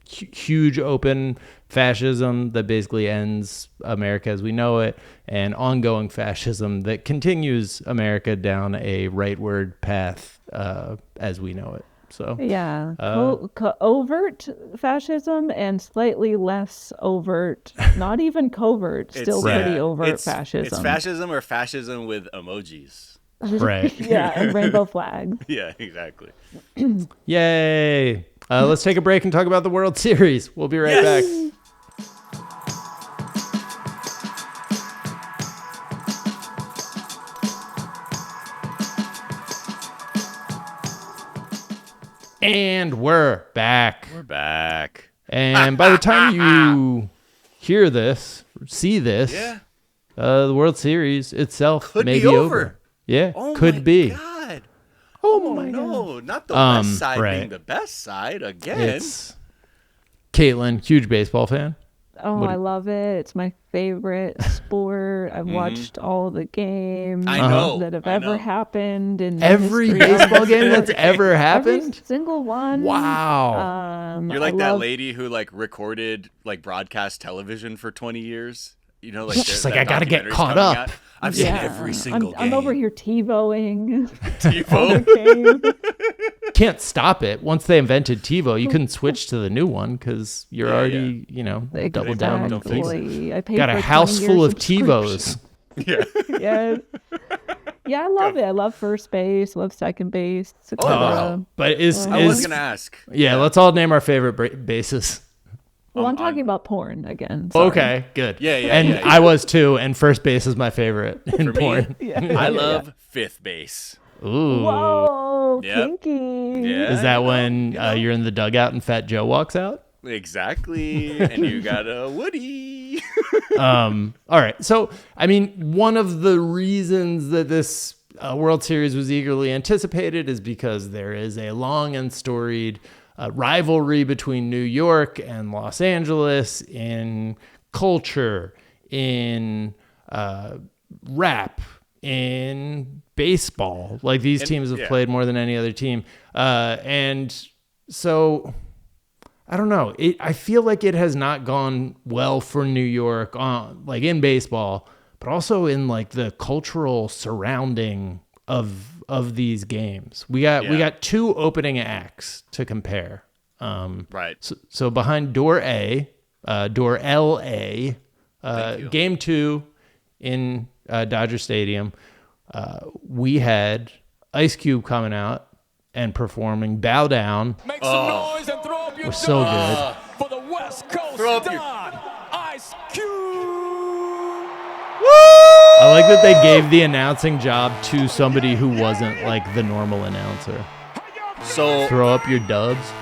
huge open fascism that basically ends America as we know it, and ongoing fascism that continues America down a rightward path as we know it. So Yeah, overt fascism and slightly less overt, not even covert, still pretty overt fascism. It's fascism or fascism with emojis. Right. Yeah, and rainbow flags. Yeah, exactly. Yay. Let's take a break and talk about the World Series. We'll be right back. And we're back. We're back. And by the time you hear this, see this, the World Series itself Could may be over. Yeah, Oh could my be. God. Oh my no, God. not the west side right. being the best side again. It's Caitlin, huge baseball fan. Oh, I love it. It's my favorite sport. I've watched all the games I know. that have I ever know. happened in Every history of baseball game sport. that's ever Every happened? single one. Wow. You're like I that love- lady who, like, recorded, like, broadcast television for 20 years. Like, She's that like, I gotta get documentary's caught coming up. out. I've seen every single game. I'm over here TiVoing. TiVo? Can't stop it. Once they invented TiVo, you couldn't switch to the new one because you're already, double down on the Don't fix things. I paid Got for a 20 house year full of subscription. TiVos. Yeah. Yes. Yeah, I love it. I love first base. Love second base. wow. But I was going to ask. Yeah, let's all name our favorite bases. Well, I'm talking about porn again. Sorry. Okay, good. Yeah, And I was too, and first base is my favorite in For me, porn. I love fifth base. Ooh. Whoa, Yep. kinky. Yeah. Is that when you're in the dugout and Fat Joe walks out? Exactly. And you got a Woody. All right. So, I mean, one of the reasons that this World Series was eagerly anticipated is because there is a long and storied rivalry between New York and Los Angeles in culture, in rap, in baseball. Like these teams have played more than any other team. And so I don't know. I feel like it has not gone well for New York like in baseball, but also in like the cultural surrounding of these games. We got two opening acts to compare. Right. So behind door A, door LA, game 2 in Dodger Stadium, we had Ice Cube coming out and performing Bow Down. Make some noise and throw up your was so good. For the West Coast Don, Ice Cube. I like that they gave the announcing job to somebody who wasn't like the normal announcer. So Throw up your dubs.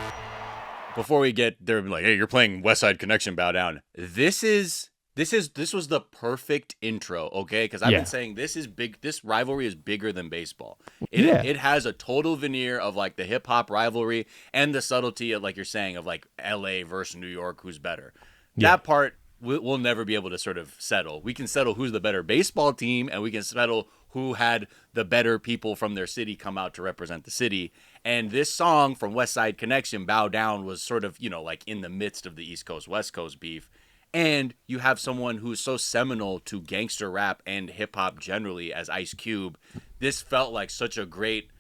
before we get there, like, hey, you're playing West Side Connection, Bow Down. This was the perfect intro, okay? Because I've been saying this is big. This rivalry is bigger than baseball. It has a total veneer of like the hip hop rivalry and the subtlety of, like you're saying, of like L.A. versus New York, who's better. That part we'll never be able to sort of settle. We can settle who's the better baseball team, and we can settle who had the better people from their city come out to represent the city. And this song from West Side Connection, Bow Down, was sort of, like in the midst of the East Coast, West Coast beef. And you have someone who's so seminal to gangster rap and hip hop generally as Ice Cube. This felt like such a great,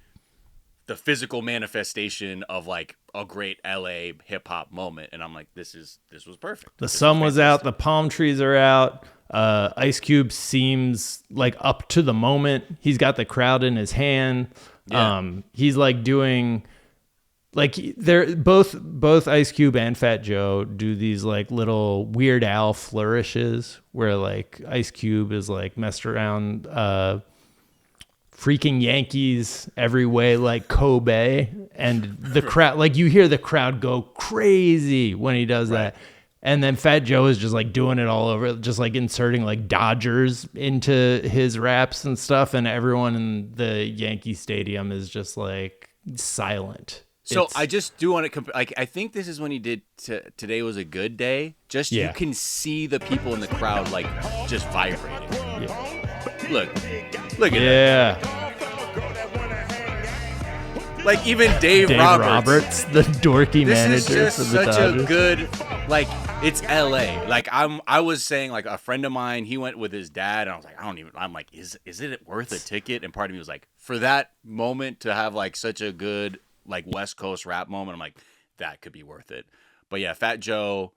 the physical manifestation of like a great LA hip hop moment. And I'm like, this was perfect. The sun was out, the palm trees are out. Ice Cube seems like up to the moment. He's got the crowd in his hand. He's like doing, like they're both Ice Cube and Fat Joe do these like little Weird Al flourishes where like Ice Cube is like messed around freaking Yankees every way like Kobe, and the crowd, like you hear the crowd go crazy when he does that. And then Fat Joe is just like doing it all over, just like inserting like Dodgers into his raps and stuff. And everyone in the Yankee Stadium is just like silent. So I just do want to like, I think this is when he did Today Was a Good Day. Just you can see the people in the crowd like just vibrating. Look at that. Like even Dave Roberts, the dorky manager. This is for just the such Dodgers. a good, like, it's LA. Like I was saying, like a friend of mine, he went with his dad, and I was like, I'm like, is it worth a ticket? And part of me was like, for that moment to have like such a good like West Coast rap moment, I'm like, that could be worth it. But yeah, Fat Joe,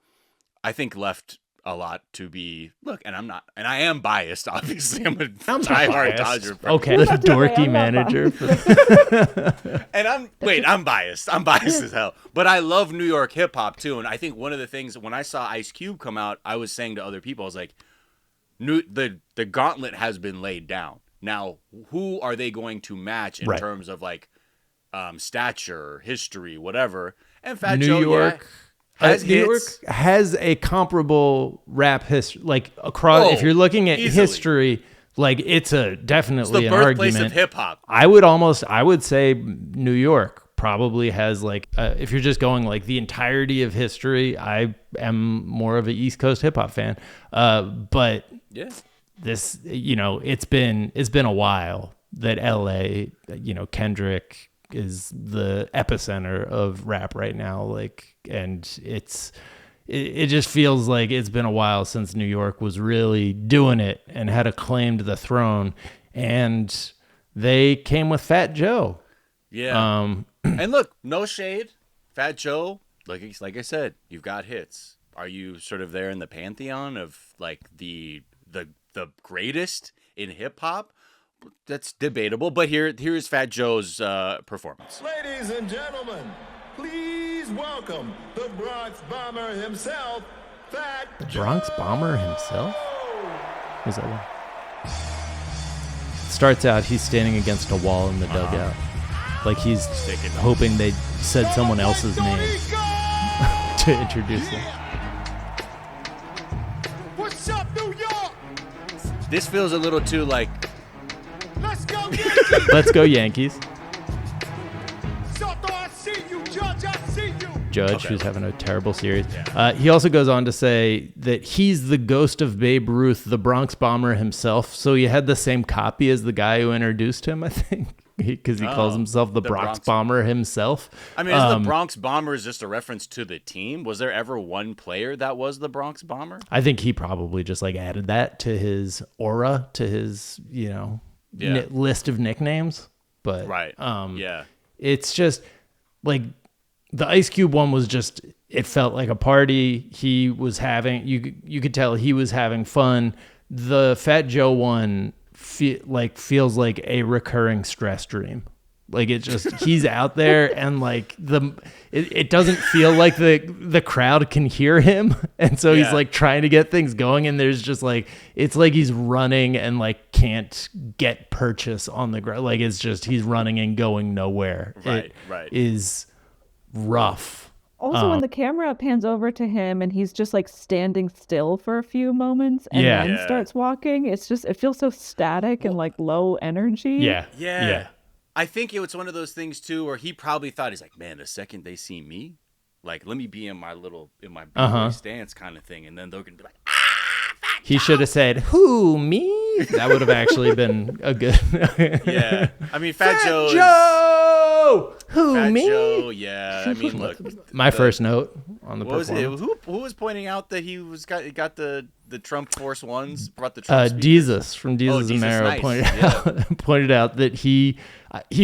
I think left a lot to be. Look, and I am biased. Obviously, I'm diehard Dodger fan. Okay, the dorky manager. And I'm biased. I'm biased as hell. But I love New York hip hop too. And I think one of the things when I saw Ice Cube come out, I was saying to other people, I was like, the gauntlet has been laid down. Now, who are they going to match in terms of like stature, history, whatever? And Fat Joe, New York hits. has a comparable rap history, like across. If you're looking at easily. History, like it's definitely It's the an birthplace argument. of hip hop. I would say New York probably has like, if you're just going like the entirety of history, I am more of an East Coast hip hop fan. But this, it's been a while that LA, Kendrick is the epicenter of rap right now. Like, and it just feels like it's been a while since New York was really doing it and had a claim to the throne. And they came with Fat Joe. Yeah. And look, no shade. Fat Joe, like I said, you've got hits. Are you sort of there in the pantheon of like the greatest in hip hop? That's debatable, but here is Fat Joe's performance. Ladies and gentlemen, please welcome the Bronx Bomber himself, Fat Joe. Bronx Bomber himself? Who's that one? Starts out, he's standing against a wall in the dugout. Like he's hoping they said someone else's name to introduce him. What's up, New York? This feels a little too like, Let's go, Yankees! Let's go, Yankees. Soto, I see you. Judge, I see you. Judge, who's having a terrible series. He also goes on to say that he's the ghost of Babe Ruth, the Bronx Bomber himself. So he had the same copy as the guy who introduced him, I think, because he calls himself the Bronx Bomber himself. I mean, isn't the Bronx Bombers just a reference to the team? Was there ever one player that was the Bronx Bomber? I think he probably just like added that to his aura, to his, list of nicknames. But it's just like the Ice Cube one was just, it felt like a party. He was having, you could tell he was having fun. The Fat Joe one feels like a recurring stress dream. Like it just, he's out there and like it doesn't feel like the crowd can hear him. And so he's like trying to get things going. And there's just like, it's like he's running and like can't get purchase on the ground. Like it's just, he's running and going nowhere. Right. Is rough. Also, when the camera pans over to him and he's just like standing still for a few moments and then starts walking, it feels so static and like low energy. Yeah. I think it's one of those things too, where he probably thought, he's like, man, the second they see me, like, let me be in my B-boy stance kind of thing. And then they're going to be like, he should have said, who, me? That would have actually been a good. I mean, Fat Joe. Who, Fat me? Joe, yeah. I mean, look. My first note on the what performance. was it? Who was pointing out that he got the Trump Force Ones? Brought the Trump Jesus from Jesus and Mero pointed out that he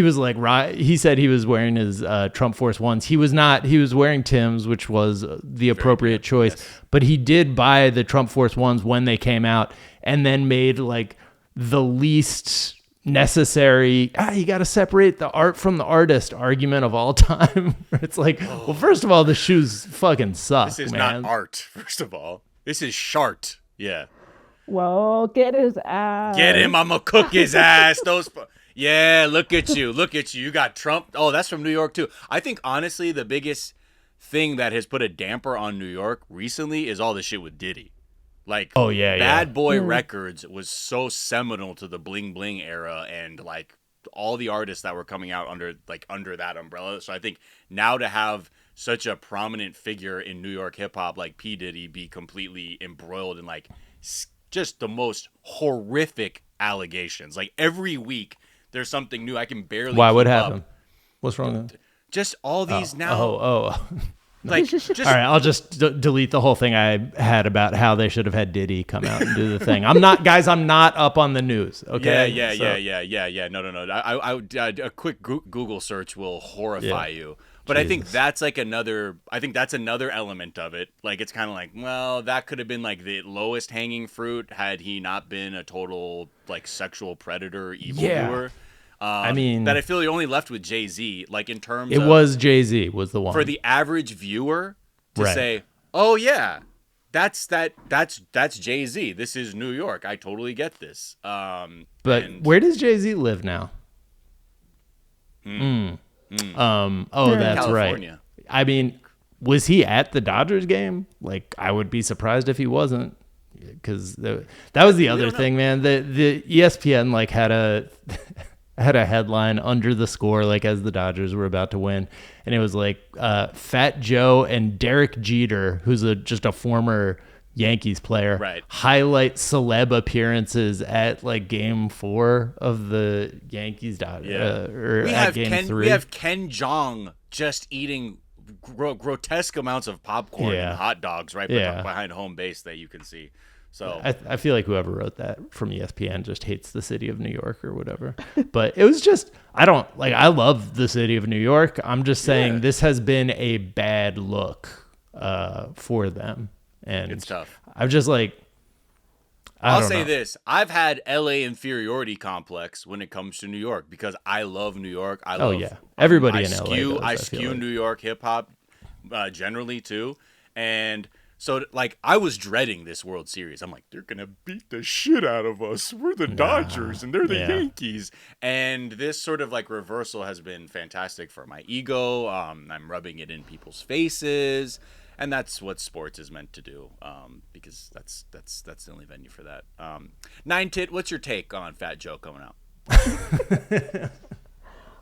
was like, he said he was wearing his Trump Force Ones. He was not. He was wearing Tim's, which was the appropriate choice. Yes. But he did buy the Trump Force Ones when they came out, and then made like the least necessary, you got to separate the art from the artist argument of all time. It's like, well, first of all, the shoes fucking suck. This is man. not art. First of all, this is shart. Yeah. Well, get his ass. Get him. I'm gonna cook his ass. Yeah. Look at you. You got Trump. Oh, that's from New York too. I think honestly, the biggest thing that has put a damper on New York recently is all the shit with Diddy. Like, Bad Boy Records was so seminal to the bling bling era, and like all the artists that were coming out under that umbrella. So I think now to have such a prominent figure in New York hip hop like P. Diddy be completely embroiled in like just the most horrific allegations. Like every week there's something new. I can barely. Why? What happened? What's wrong? Just all these now. Oh. Like, just, all right, I'll just delete the whole thing I had about how they should have had Diddy come out and do the thing. I'm not up on the news. Okay. Yeah. No. A quick Google search will horrify you. But Jesus. I think that's like another. I think that's another element of it. Like it's kind of like, well, that could have been like the lowest hanging fruit had he not been a total like sexual predator, evildoer. I mean, that I feel you're only left with Jay-Z, like in terms of... It was Jay-Z was the one. For the average viewer to say, oh yeah, that's Jay-Z. This is New York. I totally get this. But where does Jay-Z live now? Oh, that's California. Right. I mean, was he at the Dodgers game? Like, I would be surprised if he wasn't. Because that was the other thing, man. The ESPN like had a headline under the score, like as the Dodgers were about to win, and it was like Fat Joe and Derek Jeter, who's just a former Yankees player, highlight celeb appearances at like Game 4 of the Yankees or at Game 3. We have Ken Jeong just eating grotesque amounts of popcorn and hot dogs behind home base that you can see. So I feel like whoever wrote that from ESPN just hates the city of New York or whatever. But it was just, I love the city of New York. I'm just saying this has been a bad look for them. And it's tough. I'm just like, I'll say this. I've had LA inferiority complex when it comes to New York because I love New York. Everybody in LA. I skew New York hip hop generally too. And so, like, I was dreading this World Series. I'm like, they're going to beat the shit out of us. We're the Dodgers, and they're the Yankees. And this sort of, like, reversal has been fantastic for my ego. I'm rubbing it in people's faces. And that's what sports is meant to do, because that's the only venue for that. Nine Tit, what's your take on Fat Joe coming out?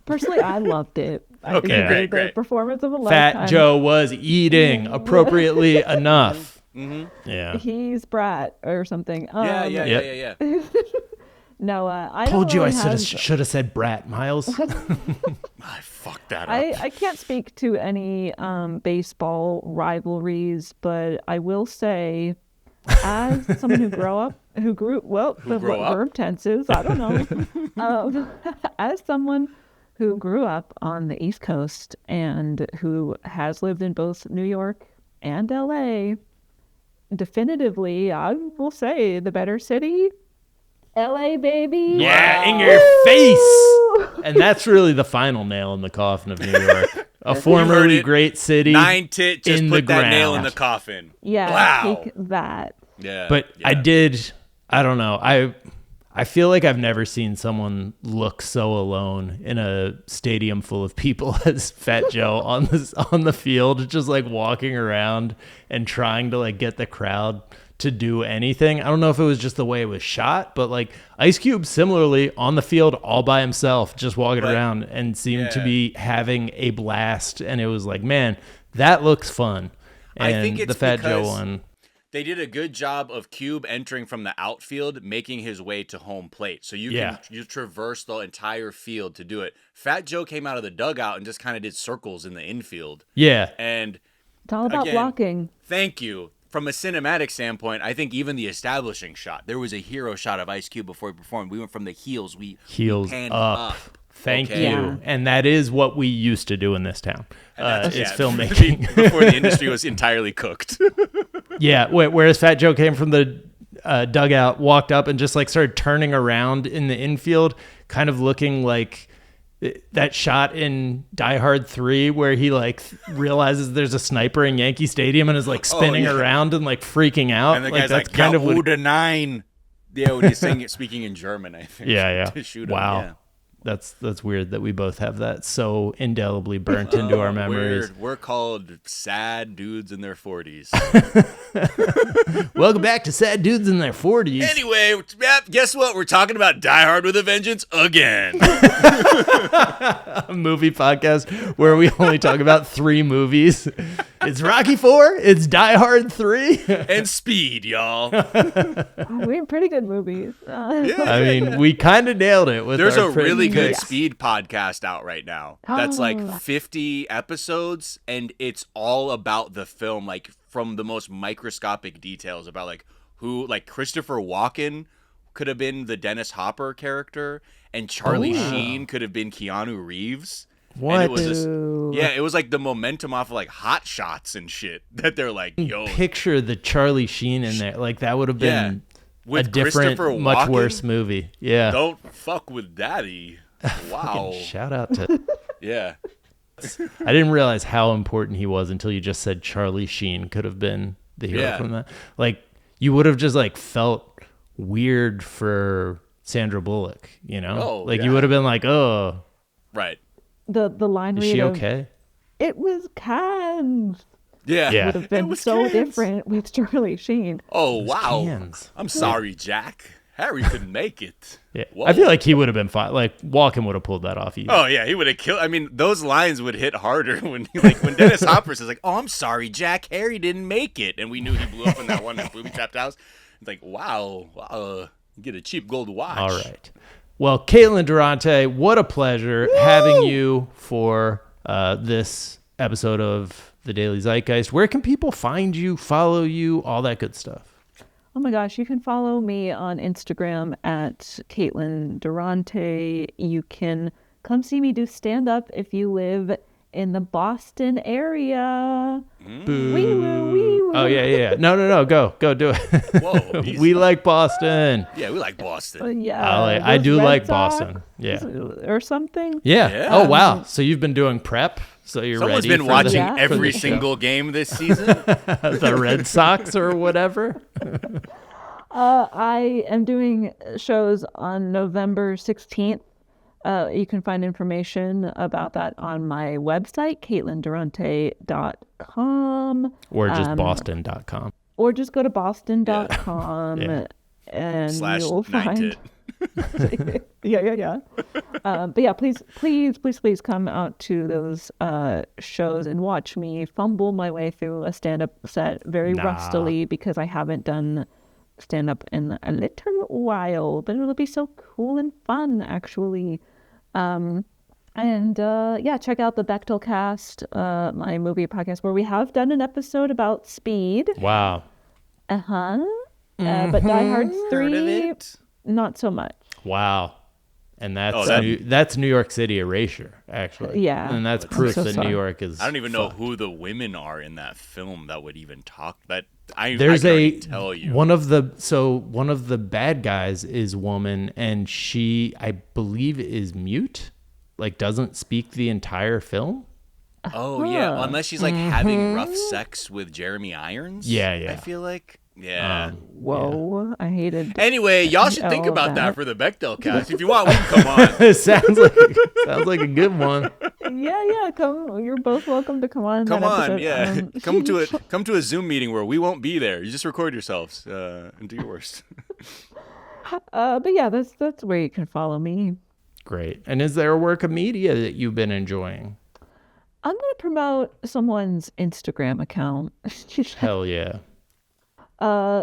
Personally, I loved it. I Okay, think great, the great. performance of a lifetime. Fat Joe was eating appropriately enough. Yeah. He's Brat or something. Yeah. No, I Told don't you I really should have said Brat, Miles. I fucked that up. I can't speak to any baseball rivalries, but I will say, as someone who grew up, verb tenses, I don't know. As someone who grew up on the East Coast and who has lived in both New York and LA, definitively, I will say the better city, LA, baby. Yeah, in your face. And that's really the final nail in the coffin of New York. A formerly great city. Nine tit just in put the that nail in ground. the coffin. Yeah, Wow. take that. Yeah. But I don't know. I feel like I've never seen someone look so alone in a stadium full of people as Fat Joe on the field, just like walking around and trying to like get the crowd to do anything. I don't know if it was just the way it was shot, but like Ice Cube similarly on the field all by himself, just walking around and seemed to be having a blast. And it was like, man, that looks fun. And I think it's the Fat Joe because one. They did a good job of Cube entering from the outfield, making his way to home plate. So you traverse the entire field to do it. Fat Joe came out of the dugout and just kind of did circles in the infield. Yeah. And It's all about blocking. Thank you. From a cinematic standpoint, I think even the establishing shot, there was a hero shot of Ice Cube before he performed. We went from the heels. We panned up. Thank Okay. you. And that is what we used to do in this town. It's Yeah, filmmaking. before the industry was entirely cooked. Yeah. Whereas Fat Joe came from the dugout, walked up and just like started turning around in the infield, kind of looking like that shot in Die Hard 3 where he like realizes there's a sniper in Yankee Stadium and is like spinning around and like freaking out. And the like, guy's that's like, kind of what, the 9. Yeah, when he's speaking in German, I think. Yeah. To shoot him, Wow. yeah. That's weird that we both have that so indelibly burnt into our memories. We're called sad dudes in their 40s. Welcome back to Sad Dudes in Their 40s. Anyway, guess what? We're talking about Die Hard with a Vengeance again. A movie podcast where we only talk about 3 movies. It's Rocky 4, it's Die Hard 3, and Speed, y'all. We have pretty good movies. I mean, we kind of nailed it with There's our a really good picks. Speed podcast out right now. That's like 50 episodes, and it's all about the film, like from the most microscopic details about like who, like Christopher Walken could have been the Dennis Hopper character, and Charlie Sheen could have been Keanu Reeves. What? And it was it was like the momentum off of like Hot Shots and shit that they're like, yo, Picture the Charlie Sheen in there. Like that would have been with a different, Christopher much Walken? worse movie. Yeah. Don't fuck with Daddy. Wow. Shout out to. Yeah. I didn't realize how important he was until you just said Charlie Sheen could have been the hero from that. Like you would have just like felt weird for Sandra Bullock, you know? You would have been like, oh. Right. The line Is read she of, okay? It was cans. Yeah. Would have been so different with Charlie Sheen. Oh, wow. Cans. I'm sorry, Jack. Harry couldn't make it. Yeah. Whoa. I feel like he would have been fine. Like Walken would have pulled that off. Oh yeah, he would have killed. I mean, those lines would hit harder when when Dennis Hopper says like, "Oh, I'm sorry, Jack. Harry didn't make it," and we knew he blew up in that one booby trapped house. It's like, wow, get a cheap gold watch. All right. Well, Caitlin Durante, what a pleasure having you for this episode of the Daily Zeitgeist. Where can people find you, follow you, all that good stuff? Oh my gosh, you can follow me on Instagram at Caitlin Durante. You can come see me do stand-up if you live in the Boston area. Boo. Wee woo, wee woo. Oh, yeah. No, go do it. Whoa, we like Boston. Yeah, we like Boston. Yeah, I those do Red like Sox Boston. Yeah. Or something. Yeah. Oh, wow. So you've been doing prep? So you're Someone's ready been for watching for every show. single game this season. The Red Sox or whatever? I am doing shows on November 16th. You can find information about that on my website, CaitlinDurante.com. Or just Boston.com. Or just go to Boston.com and / you'll find... Yeah. But yeah, please come out to those shows and watch me fumble my way through a stand-up set very rustily because I haven't done stand-up in a little while. But it'll be so cool and fun, actually. Check out the Bechdel Cast, my movie podcast, where we have done an episode about Speed. Wow. But Die Hard 3, not so much. Wow. And that's New York City erasure, actually. Yeah. And that's proof that New York is I don't even know fucked. who the women are in that film that would even talk. There's I can already tell you. one of the bad guys is woman, and she, I believe, is mute, like doesn't speak the entire film. Oh yeah, unless she's like having rough sex with Jeremy Irons. Yeah. I feel like. Yeah. Whoa, I hated. Anyway, y'all should think all about that that. for the Bechdel Cast. If you want, we can come on. It sounds like a good one. Yeah, come. You're both welcome to come on. Come that on, episode. yeah. Come to a Zoom meeting where we won't be there. You just record yourselves and do your worst. But yeah, that's where you can follow me. Great. And is there a work of media that you've been enjoying? I'm gonna promote someone's Instagram account. Hell yeah.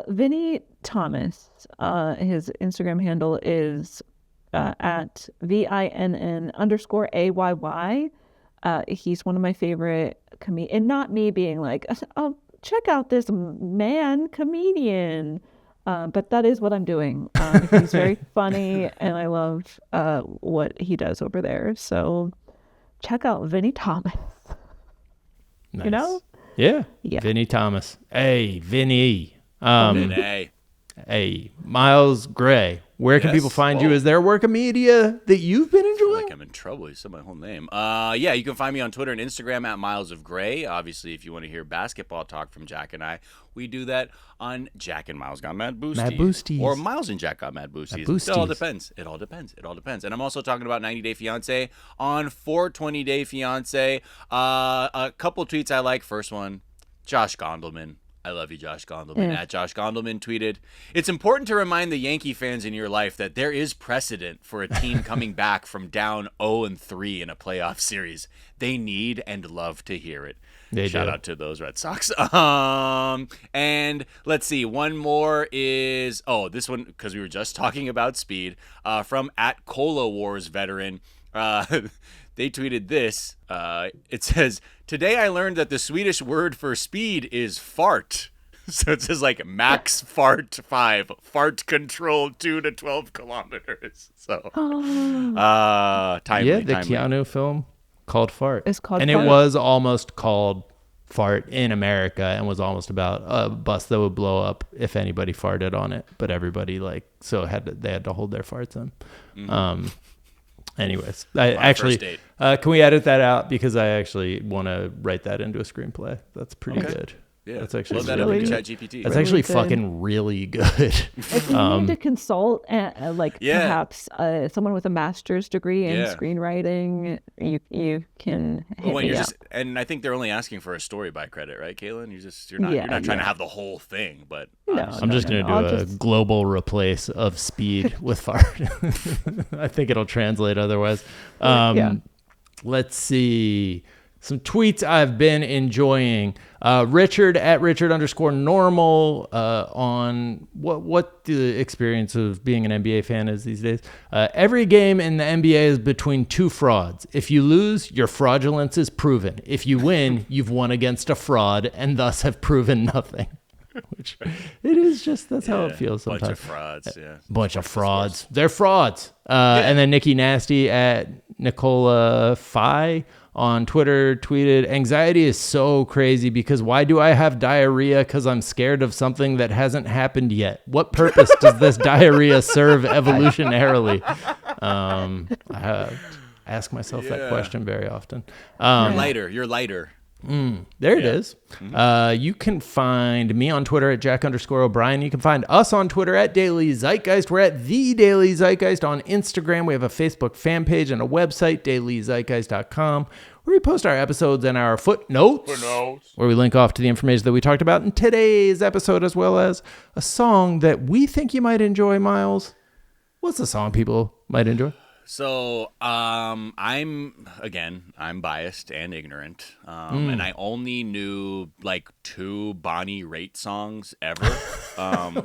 Vinny Thomas, his Instagram handle is at VINN_AYY. He's one of my favorite comedians, and not me being like, oh, check out this man comedian. But that is what I'm doing. He's very funny, and I love what he does over there. So check out Vinny Thomas. Nice. You know? Yeah. Yeah. Vinny Thomas. Hey, Vinny. Vinny. Hey, Miles Gray. Where can Yes. people find you? Is there a work of media that you've been I feel enjoying? like I'm in trouble. You said my whole name. Yeah, you can find me on Twitter and Instagram at Miles of Gray. Obviously, if you want to hear basketball talk from Jack and I, we do that on Jack and Miles Got Mad Boosties. Mad Boosties. Or Miles and Jack Got Mad Boosties. Boosties. It all depends. It all depends. And I'm also talking about 90 Day Fiancé on 420 Day Fiancé. A couple tweets I like. First one, Josh Gondelman. I love you, Josh Gondelman. At Josh Gondelman tweeted, "It's important to remind the Yankee fans in your life that there is precedent for a team coming back from down 0-3 in a playoff series. They need and love to hear it." Shout out to those Red Sox. And let's see, one more is, this one, because we were just talking about Speed, from at Cola Wars veteran. They tweeted this. It says, "Today I learned that the Swedish word for speed is fart." So it says like max fart 5, fart control 2 to 12 kilometers. So, timely. Yeah, the timely. Keanu film called Fart. It's called and Fart. it was almost called Fart in America and was almost about a bus that would blow up if anybody farted on it. But everybody they had to hold their farts in. Mm-hmm. Anyways, can we edit that out? Because I actually want to write that into a screenplay. That's pretty good. Yeah, that's actually load that really up in good. ChatGPT. That's actually good. fucking really good. If you need to consult, perhaps someone with a master's degree in Yeah. screenwriting, you can hit me up. And I think they're only asking for a story by credit, right, Caitlin? You're not trying to have the whole thing, but I'm just going to do a global replace of Speed with Fart. I think it'll translate otherwise. Let's see. Some tweets I've been enjoying. Richard at Richard_normal on what the experience of being an NBA fan is these days. Every game in the NBA is between two frauds. If you lose, your fraudulence is proven. If you win, you've won against a fraud and thus have proven nothing. Which it is just, that's how it feels sometimes. Bunch of frauds, yeah. Bunch of frauds. They're frauds. And then Nikki Nasty at Nicola Phi on Twitter tweeted, "Anxiety is so crazy because why do I have diarrhea? Because I'm scared of something that hasn't happened yet. What purpose does this diarrhea serve evolutionarily?" I ask myself that question very often. You're lighter. There it is. You can find me on Twitter at Jack_O'Brien. You can find us on Twitter at Daily Zeitgeist. We're at The Daily Zeitgeist on Instagram. We have a Facebook fan page and a website, dailyzeitgeist.com, where we post our episodes and our footnotes, where we link off to the information that we talked about in today's episode, as well as a song that we think you might enjoy, Miles. What's a song people might enjoy? So I'm biased and ignorant, and I only knew like 2 Bonnie Raitt songs ever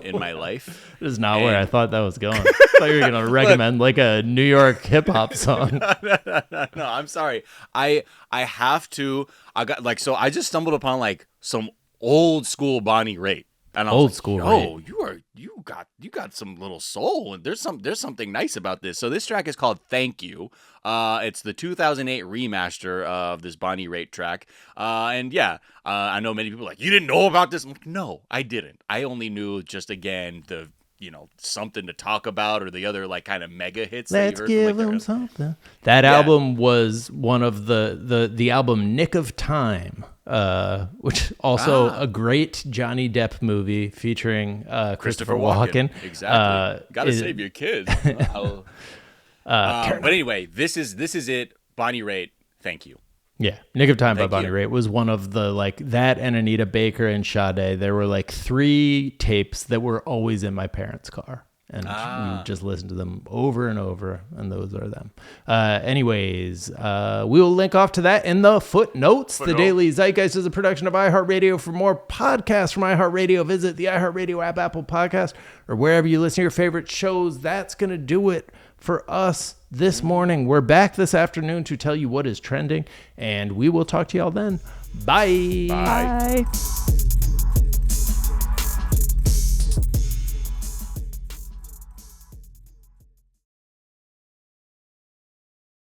in my life. This is not where I thought that was going. I thought you were going to recommend like a New York hip hop song. No, I'm sorry. I have to. I just stumbled upon like some old school Bonnie Raitt. And I was Old like, school Yo, you got some little soul, and there's something nice about this. So this track is called "Thank You." It's the 2008 remaster of this Bonnie Raitt track. And yeah, I know many people are like, you didn't know about this. I'm like, no, I didn't. I only knew just again the something to talk about, or the other like kind of mega hits. Let's that give them them something. That album was one of the album Nick of Time, which also a great Johnny Depp movie featuring Christopher Walken. Exactly. Gotta save your kids. But anyway, this is it. Bonnie Raitt, thank you. Yeah, Nick of Time by Bonnie Raitt was one of the, like, that and Anita Baker and Sade. There were like 3 tapes that were always in my parents' car. And we just listened to them over and over, and those are them. Anyways, we will link off to that in the footnotes. The Daily Zeitgeist is a production of iHeartRadio. For more podcasts from iHeartRadio, visit the iHeartRadio app, Apple Podcast, or wherever you listen to your favorite shows. That's going to do it for us this morning. We're back this afternoon to tell you what is trending, and we will talk to y'all then. Bye. Bye.